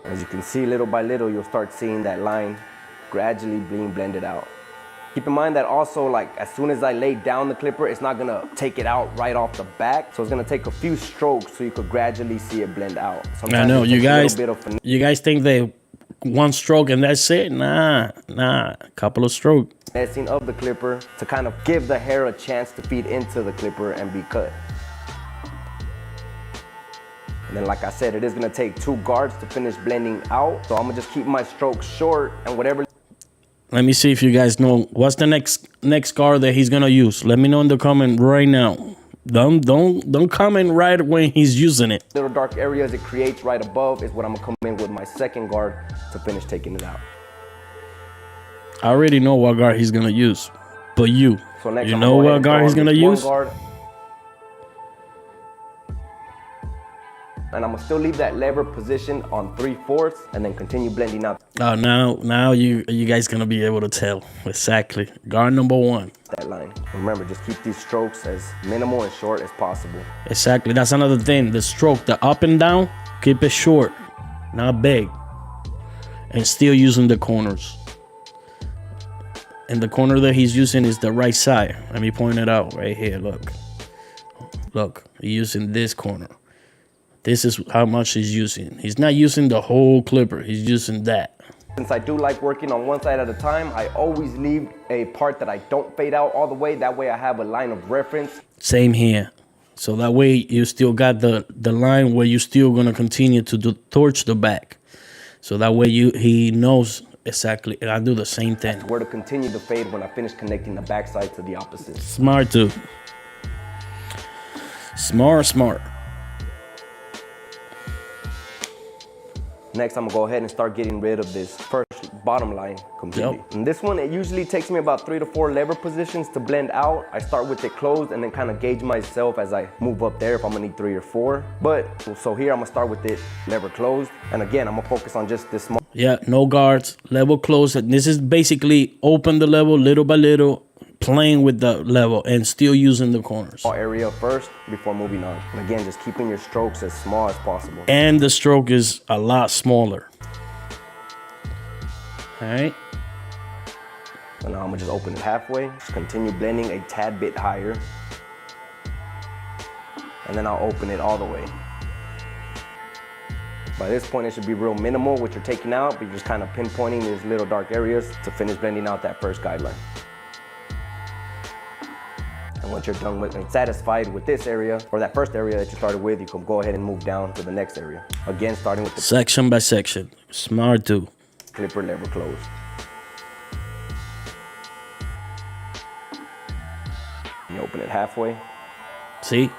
As you can see, little by little, you'll start seeing that line gradually being blended out. Keep in mind that also, like, as soon as I lay down the clipper, it's not gonna take it out right off the back. So it's gonna take a few strokes so you could gradually see it blend out. Sometimes I know, you guys think they one stroke and that's it? Nah, a couple of strokes. Finessing of the clipper to kind of give the hair a chance to feed into the clipper and be cut. And then, like I said, it is gonna take 2 guards to finish blending out. So I'm gonna just keep my strokes short, and whatever. Let me see if you guys know what's the next guard that he's gonna use. Let me know in the comment right now. Don't comment right when he's using it. Little dark areas it creates right above is what I'm gonna come in with my second guard to finish taking it out. I already know what guard he's gonna use, but you know what guard he's gonna use? And I'm gonna still leave that lever position on 3/4 and then continue blending out. Now you guys gonna be able to tell exactly. Guard number 1. That line. Remember, just keep these strokes as minimal and short as possible. Exactly. That's another thing. The stroke, the up and down, keep it short, not big, and still using the corners. And the corner that he's using is the right side. Let me point it out right here. Look, he's using this corner. This is how much he's using. He's not using the whole clipper. He's using that. Since I do like working on one side at a time, I always leave a part that I don't fade out all the way. That way I have a line of reference. Same here. So that way you still got the line where you're still going to continue to torch the back. So that way he knows exactly. And I do the same thing. Where to continue to fade when I finish connecting the back side to the opposite. Smart too. Smart. Next, I'm gonna go ahead and start getting rid of this first bottom line completely. Yep. And this one, it usually takes me about 3 to 4 lever positions to blend out. I start with it closed and then kind of gauge myself as I move up there if I'm gonna need 3 or 4. But, so here I'm gonna start with it lever closed. And again, I'm gonna focus on just this small. Yeah, no guards, level closed. This is basically open the level little by little, playing with the level and still using the corners. Area first before moving on. And again, just keeping your strokes as small as possible. And the stroke is a lot smaller. All right. So now I'm gonna just open it halfway. Just continue blending a tad bit higher. And then I'll open it all the way. By this point, it should be real minimal what you're taking out, but you're just kind of pinpointing these little dark areas to finish blending out that first guideline. And once you're done with and satisfied with this area, or that first area that you started with, you can go ahead and move down to the next area. Again, starting with the section by section. Smart too. Clipper lever closed. You open it halfway. See?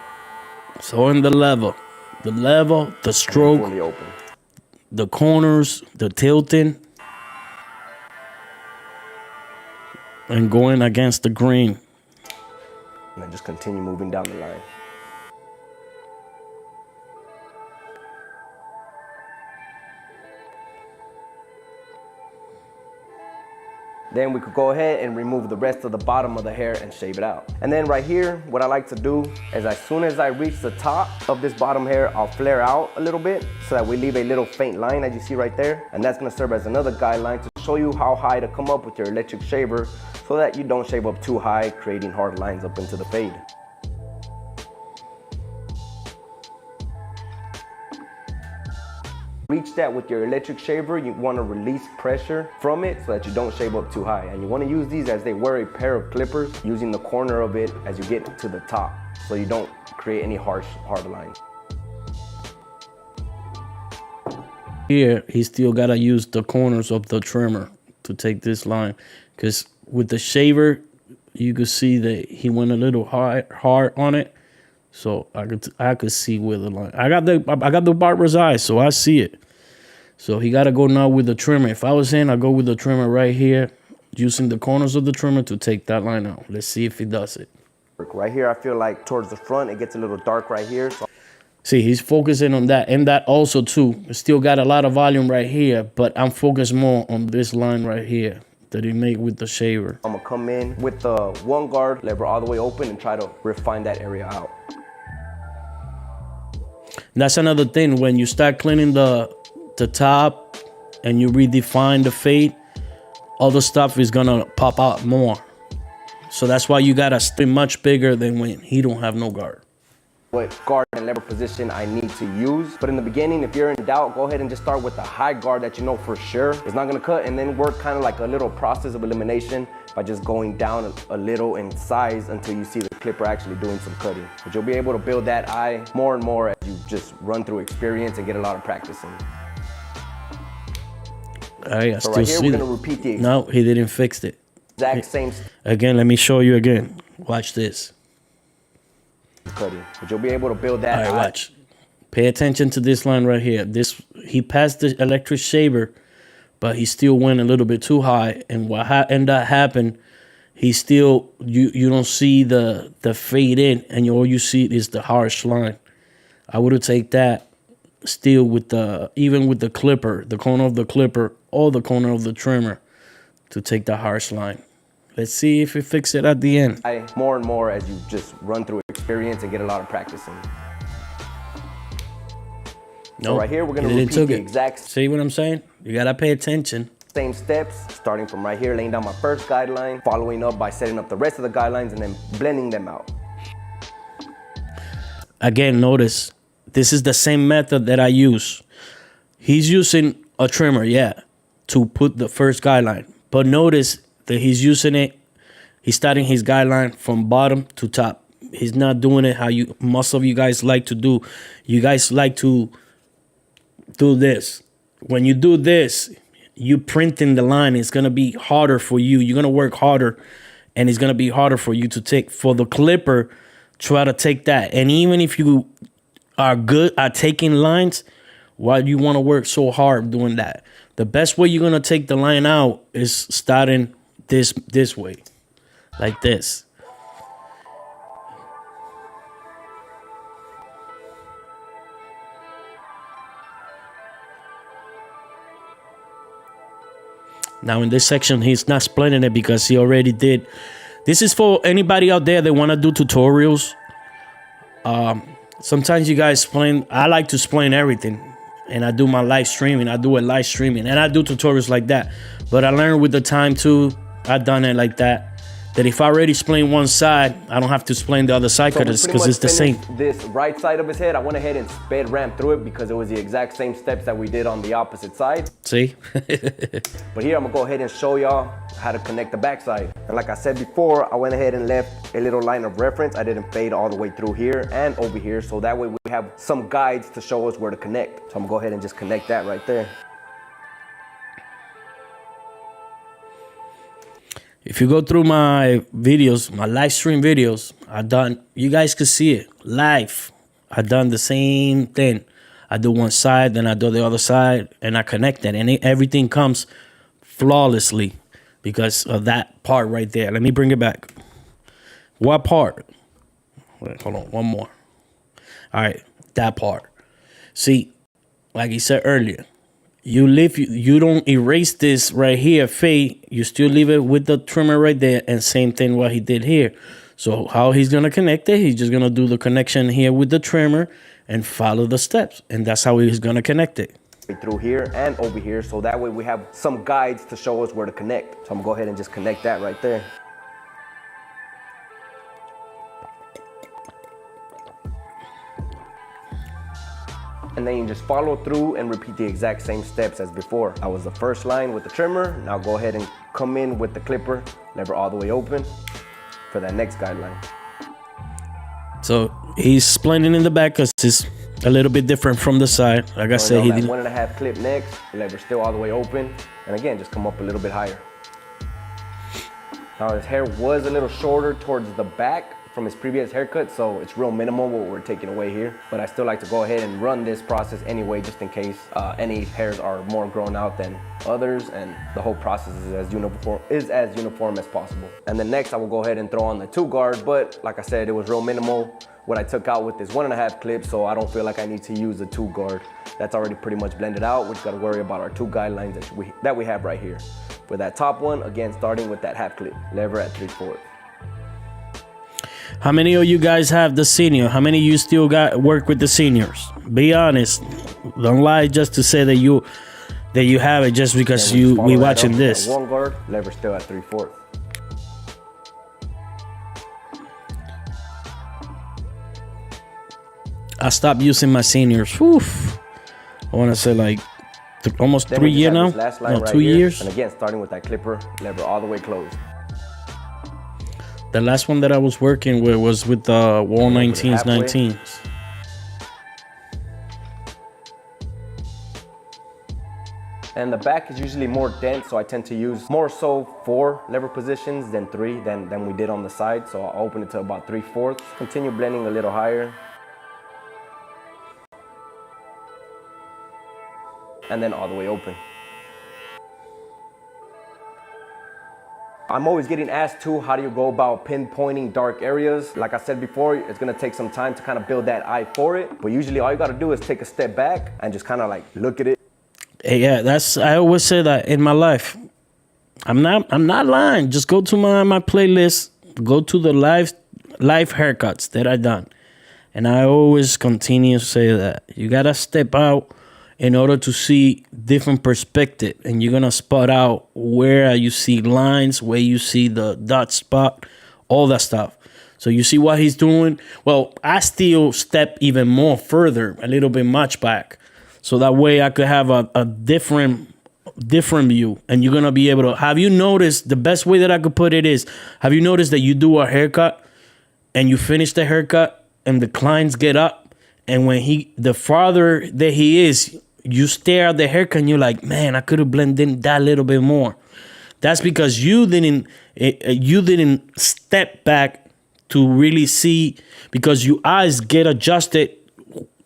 So in the level, the stroke, fully open. The corners, the tilting, and going against the grain. And then just continue moving down the line. Then we could go ahead and remove the rest of the bottom of the hair and shave it out. And then right here, what I like to do is as soon as I reach the top of this bottom hair, I'll flare out a little bit so that we leave a little faint line as you see right there. And that's gonna serve as another guideline to show you how high to come up with your electric shaver so that you don't shave up too high, creating hard lines up into the fade. Reach that with your electric shaver, you want to release pressure from it so that you don't shave up too high. And you want to use these as they were a pair of clippers, using the corner of it as you get to the top so you don't create any hard lines. Here, he still got to use the corners of the trimmer to take this line. Because with the shaver, you could see that he went a little hard on it. So I could see where the line. I got the barber's eye, so I see it. So he got to go now with the trimmer. If I was in, I go with the trimmer right here, using the corners of the trimmer to take that line out. Let's see if he does it. Right here, I feel like towards the front, it gets a little dark right here. So see, he's focusing on that, and that also too. Still got a lot of volume right here, but I'm focused more on this line right here that he made with the shaver. I'm gonna come in with the one guard lever all the way open and try to refine that area out. That's another thing. When you start cleaning the top and you redefine the fade, all the stuff is gonna pop out more. So that's why you gotta stay much bigger than when he don't have no guard. What guard and lever position I need to use. But in the beginning, if you're in doubt, go ahead and just start with the high guard that you know for sure is not gonna cut, and then work kind of like a little process of elimination by just going down a little in size until you see the clipper actually doing some cutting. But you'll be able to build that eye more and more as you just run through experience and get a lot of practice in. I So still right here, see we're that. gonna repeat the No, he didn't fix it. exact same Again, let me show you again. Watch this. cutting. But you'll be able to build that All right, eye. watch. Pay attention to this line right here. He passed the electric shaver, but he still went a little bit too high. And what ended up happened, he still you don't see the fade in, and all you see is the harsh line. I would have taken that still with even with the clipper, the corner of the clipper, or the corner of the trimmer, to take the harsh line. Let's see if we fix it at the end. More and more as you just run through experience and get a lot of practice in. So right here, we're gonna repeat the exact See what I'm saying? You gotta pay attention. same steps, starting from right here, laying down my first guideline, following up by setting up the rest of the guidelines and then blending them out. Again, notice, this is the same method that I use. He's using a trimmer, yeah, to put the first guideline. But notice that he's using it, he's starting his guideline from bottom to top. He's not doing it how most of you guys like to do. You guys like to do this. When you do this, you printing the line. It's going to be harder for you. You're going to work harder, and it's going to be harder for you to take. For the clipper, try to take that. And even if you are good at taking lines, why do you want to work so hard doing that? The best way you're going to take the line out is starting this way, like this. Now in this section, he's not splitting it because he already did. This is for anybody out there that want to do tutorials. Sometimes you guys explain. I like to explain everything. And I do my live streaming. I do a live streaming. And I do tutorials like that. But I learned with the time too. I've done it like that. that if I already explain one side, I don't have to explain the other side because it's the same. This right side of his head, I went ahead and sped ramp through it because it was the exact same steps that we did on the opposite side. See? But here I'm gonna go ahead and show y'all how to connect the back side. And like I said before, I went ahead and left a little line of reference. I didn't fade all the way through here and over here, so that way we have some guides to show us where to connect. So I'm gonna go ahead and just connect that right there. If you go through my videos, my live stream videos, you guys could see it live. I done the same thing. I do one side, then I do the other side, and I connect it. And everything comes flawlessly because of that part right there. Let me bring it back. What part? Wait, hold on, one more. All right, that part. See, like he said earlier, you don't erase this right here, fade. You still leave it with the trimmer right there, and same thing what he did here. So how he's gonna connect it? He's just gonna do the connection here with the trimmer and follow the steps, and that's how he's gonna connect it. Through here and over here, so that way we have some guides to show us where to connect. So I'm gonna go ahead and just connect that right there. And then you just follow through and repeat the exact same steps as before. That was the first line with the trimmer. Now go ahead and come in with the clipper, lever all the way open for that next guideline. So he's splitting in the back because it's a little bit different from the side. Like I said, he did 1.5 clip next, lever still all the way open. And again, just come up a little bit higher. Now his hair was a little shorter towards the back from his previous haircut, so it's real minimal what we're taking away here. But I still like to go ahead and run this process anyway, just in case any hairs are more grown out than others, and the whole process is as uniform as possible. And then next I will go ahead and throw on the 2 guard, but like I said, it was real minimal what I took out with this 1.5 clip, so I don't feel like I need to use a 2 guard. That's already pretty much blended out. We just gotta worry about our 2 guidelines that we have right here. For that top one, again, starting with that half clip, lever at 3/4. How many of you guys have the senior? How many of you still work with the seniors? Be honest. Don't lie just to say that you have it just because we watching this. 1 guard, lever still at 3/4. I stopped using my seniors. Whew. I want to say like almost 3 years now. No, right 2 years. And again, starting with that clipper, lever all the way closed. The last one that I was working with was with the Wall 19s. And the back is usually more dense, so I tend to use more so 4 lever positions than 3 than we did on the side. So I'll open it to about 3/4. Continue blending a little higher. And then all the way open. I'm always getting asked too, how do you go about pinpointing dark areas? Like I said before, it's gonna take some time to kind of build that eye for it. But usually all you gotta do is take a step back and just kind of like look at it. Yeah, I always say that in my life. I'm not lying. Just go to my playlist, go to the live haircuts that I done. And I always continue to say that. You gotta step out in order to see different perspective, and you're gonna spot out where you see lines, where you see the dot spot, all that stuff. So you see what he's doing. Well, I still step even more further, a little bit much back, so that way I could have a different view. And you're gonna be able to. Have you noticed the best way that I could put it is? Have you noticed that you do a haircut and you finish the haircut and the clients get up, and when the farther that he is, you stare at the haircut and you're like, man, I could have blended in that little bit more. That's because you didn't step back to really see, because your eyes get adjusted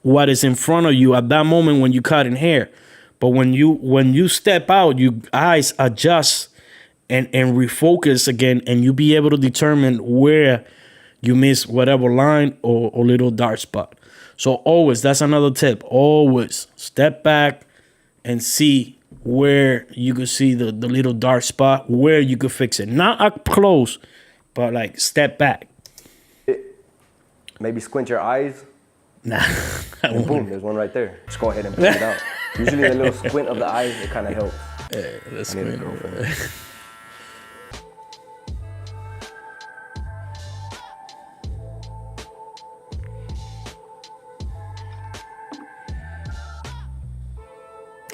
what is in front of you at that moment when you cutting hair. But when you step out, your eyes adjust and refocus again, and you be able to determine where you miss whatever line or little dark spot. So always, that's another tip. Always step back and see where you could see the little dark spot, where you could fix it. Not up close, but like step back. Maybe squint your eyes. Nah. And boom, there's one right there. Just go ahead and blend it out. Usually the little squint of the eyes, it kind of helps. Hey, let's squint over there.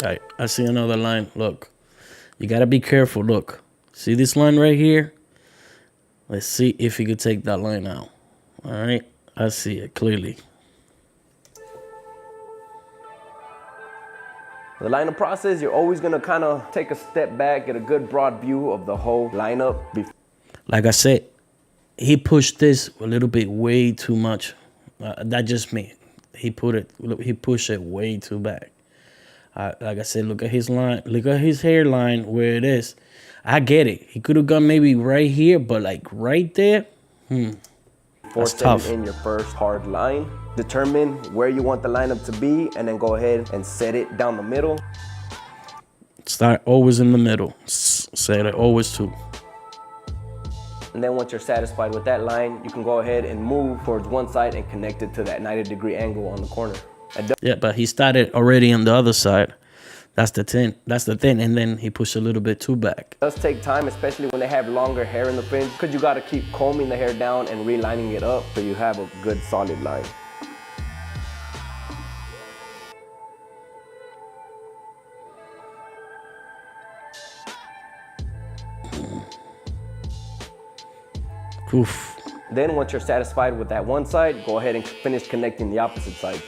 All right, I see another line. Look, you gotta be careful. Look, see this line right here? Let's see if you could take that line out. All right, I see it clearly. The lineup process, you're always gonna kind of take a step back, get a good broad view of the whole lineup. Like I said, he pushed this a little bit way too much. That just me. He pushed it way too back. Like I said, look at his line. Look at his hairline where it is. I get it. He could have gone maybe right here, but like right there, Before that's tough. setting in your first hard line, determine where you want the lineup to be, and then go ahead and set it down the middle. Start always in the middle. Set it always too. And then once you're satisfied with that line, you can go ahead and move towards one side and connect it to that 90-degree angle on the corner. Yeah, but he started already on the other side. That's the thing. And then he pushed a little bit too back. It does take time, especially when they have longer hair in the fringe, because you got to keep combing the hair down and relining it up so you have a good solid line. Oof. Then once you're satisfied with that one side, go ahead and finish connecting the opposite side.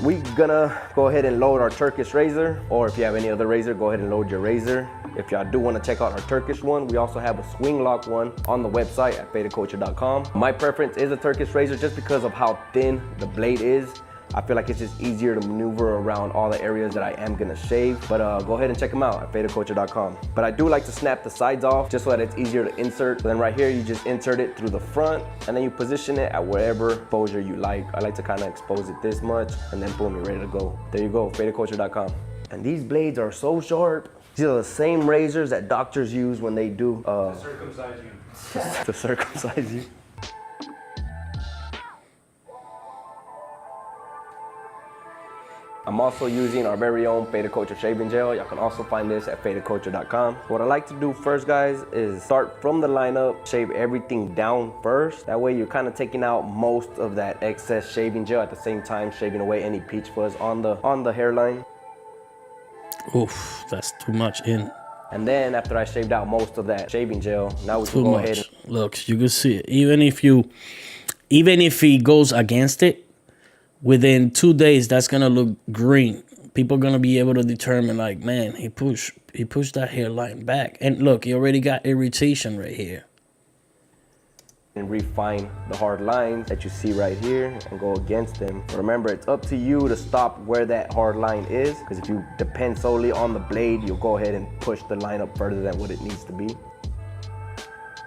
We're gonna go ahead and load our Turkish razor, or if you have any other razor, go ahead and load your razor. If y'all do want to check out our Turkish one, we also have a swing lock one on the website at fadedculture.com. My preference is a Turkish razor just because of how thin the blade is. I feel like it's just easier to maneuver around all the areas that I am gonna shave. But go ahead and check them out at fadedculture.com. But I do like to snap the sides off just so that it's easier to insert. So then right here, you just insert it through the front, and then you position it at wherever exposure you like. I like to kind of expose it this much, and then boom, you're ready to go. There you go, fadedculture.com. And these blades are so sharp. These are the same razors that doctors use when they do to circumcise you. to circumcise you. I'm also using our very own Faded Culture shaving gel. Y'all can also find this at fadedculture.com. What I like to do first, guys, is start from the lineup, shave everything down first. That way you're kind of taking out most of that excess shaving gel at the same time shaving away any peach fuzz on the hairline. Oof, that's too much in. And then after I shaved out most of that shaving gel, now we can Too go much. ahead and Look, you can see it. Even if he goes against it, within 2 days, that's gonna look green. People are gonna be able to determine, like, man, he pushed that hairline back. And look, he already got irritation right here. and refine the hard lines that you see right here and go against them. Remember, it's up to you to stop where that hard line is, because if you depend solely on the blade, you'll go ahead and push the line up further than what it needs to be.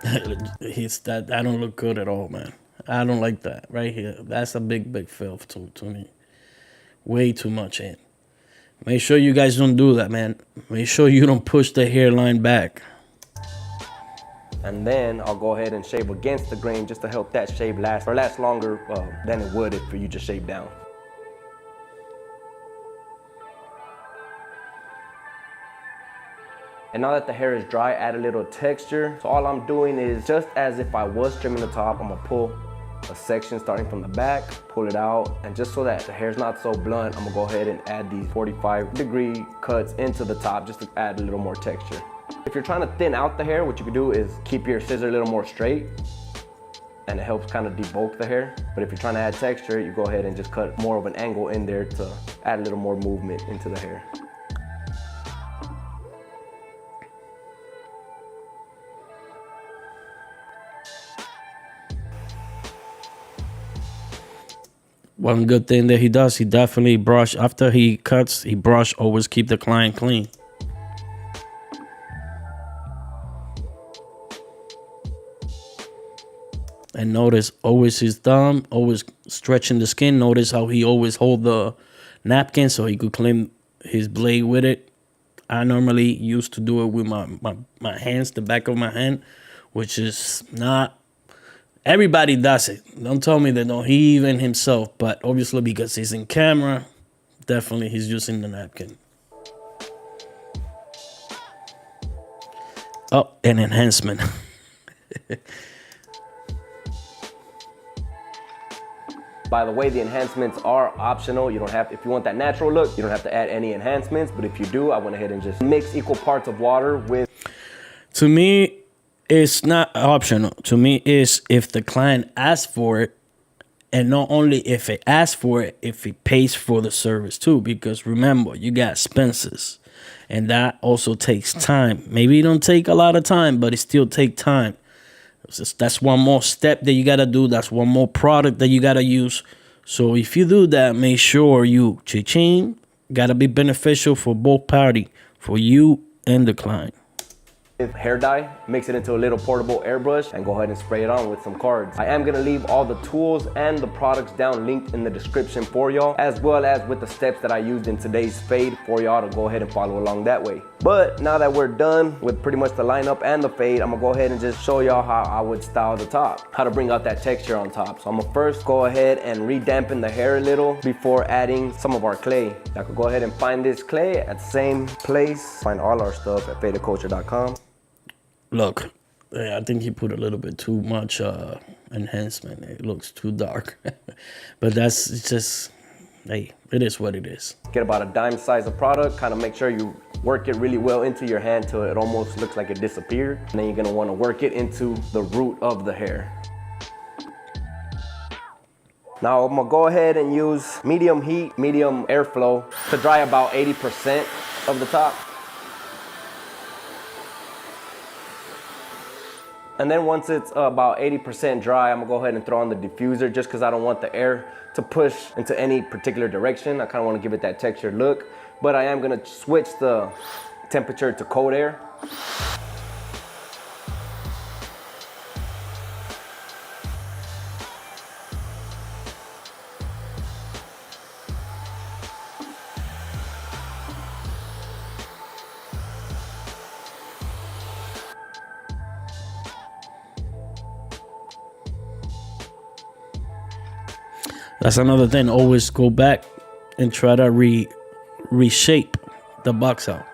That don't look good at all, man. I don't like that right here. That's a big fail to me. Way too much in. Make sure you guys don't do that, man. Make sure you don't push the hairline back. And then I'll go ahead and shave against the grain just to help that shave last longer than it would if you just shave down. And now that the hair is dry, add a little texture. So all I'm doing is just as if I was trimming the top, I'm gonna pull a section starting from the back, pull it out, and just so that the hair's not so blunt, I'm gonna go ahead and add these 45-degree cuts into the top just to add a little more texture. If you're trying to thin out the hair, what you can do is keep your scissor a little more straight, and it helps kind of debulk the hair. But if you're trying to add texture, you go ahead and just cut more of an angle in there to add a little more movement into the hair. One good thing that he does, he definitely brush. After he cuts, he brush, always keep the client clean. And notice always his thumb, always stretching the skin. Notice how he always hold the napkin so he could clean his blade with it. I normally used to do it with my hands, the back of my hand, which is not... Everybody does it. Don't tell me that, no, he even himself. But obviously because he's in camera, definitely he's using the napkin. Oh, an enhancement. By the way, the enhancements are optional. You don't have, if you want that natural look, you don't have to add any enhancements. But if you do, I went ahead and just mix equal parts of water with. To me, it's not optional. To me, it's if the client asks for it, and not only if it asks for it, if it pays for the service too. Because remember, you got expenses, and that also takes time. Maybe it don't take a lot of time, but it still take time. That's one more step that you gotta do. That's one more product that you gotta use. So if you do that, make sure you cha-ching. Gotta be beneficial for both party, for you and the client. Hair dye, mix it into a little portable airbrush, and go ahead and spray it on with some cards. I am gonna leave all the tools and the products down linked in the description for y'all, as well as with the steps that I used in today's fade for y'all to go ahead and follow along that way. But now that we're done with pretty much the lineup and the fade, I'm gonna go ahead and just show y'all how I would style the top, how to bring out that texture on top. So I'm gonna first go ahead and re-dampen the hair a little before adding some of our clay. I could go ahead and find this clay at the same place. Find all our stuff at fadedculture.com. Look, I think he put a little bit too much enhancement. It looks too dark. But that's just, hey, it is what it is. Get about a dime size of product, kind of make sure you work it really well into your hand till it almost looks like it disappeared. And then you're gonna wanna work it into the root of the hair. Now I'm gonna go ahead and use medium heat, medium airflow to dry about 80% of the top. And then once it's about 80% dry, I'm gonna go ahead and throw on the diffuser just because I don't want the air to push into any particular direction. I kind of want to give it that textured look, but I am gonna switch the temperature to cold air. That's another thing. Always go back and try to reshape the box out.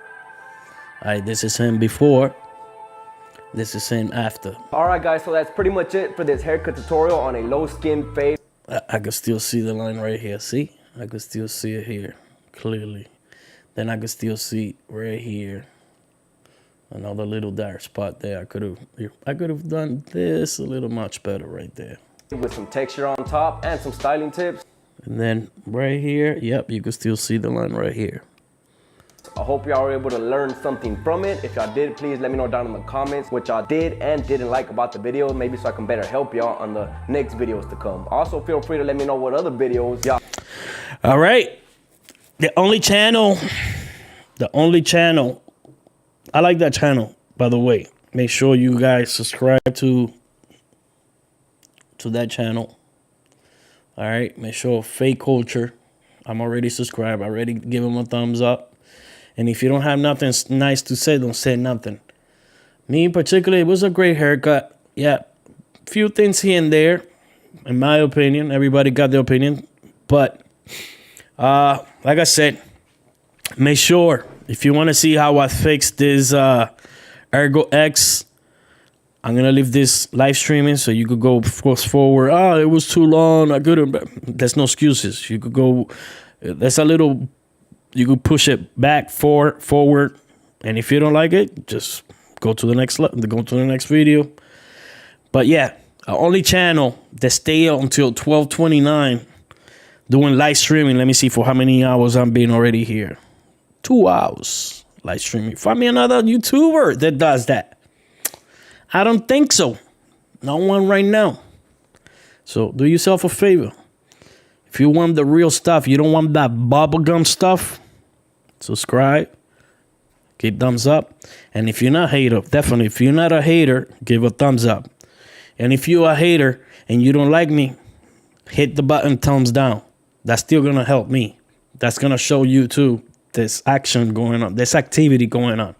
All right, this is him before. This is him after. All right, guys, so that's pretty much it for this haircut tutorial on a low skin fade. I can still see the line right here. See? I can still see it here clearly. Then I can still see right here another little dark spot there. I could have done this a little much better right there. With some texture on top and some styling tips. And then right here, yep, you can still see the line right here. I hope y'all were able to learn something from it. If y'all did, please let me know down in the comments what y'all did and didn't like about the video, maybe so I can better help y'all on the next videos to come. Also, feel free to let me know what other videos y'all. All right, the only channel, I like that channel, by the way. Make sure you guys subscribe to that channel. All right, make sure Fade Culture. I'm already subscribed. I already give them a thumbs up. And if you don't have nothing nice to say, don't say nothing. Me in particular, it was a great haircut. Yeah, few things here and there, in my opinion. Everybody got their opinion. But like I said, make sure if you want to see how I fix this Ergo X, I'm going to leave this live streaming so you could go forward. Oh, it was too long. I couldn't. There's no excuses. You could go. There's a little. You could push it back, forward. And if you don't like it, just go to the next video. But yeah, our only channel that stay until 12:29 doing live streaming. Let me see for how many hours I'm being already here. 2 hours live streaming. Find me another YouTuber that does that. I don't think so. No one right now. So do yourself a favor. If you want the real stuff, you don't want that bubblegum stuff, subscribe, give thumbs up. And if you're not a hater, definitely, if you're not a hater, give a thumbs up. And if you're a hater and you don't like me, hit the button thumbs down. That's still going to help me. That's going to show you too there's action going on, there's activity going on.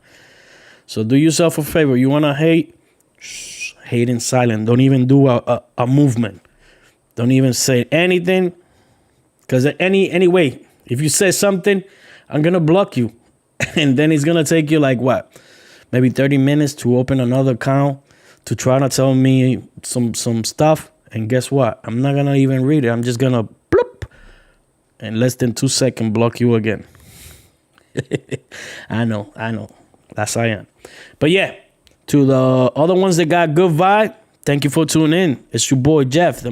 So do yourself a favor. You want to hate? Shh, hate in silence. Don't even do a movement. Don't even say anything. Because anyway, if you say something, I'm going to block you. And then it's going to take you like what? maybe 30 minutes to open another account to try to tell me some stuff. And guess what? I'm not going to even read it. I'm just going to bloop. In less than 2 seconds, block you again. I know. That's I am. But yeah, to the other ones that got good vibe, thank you for tuning in. It's your boy Jeff, the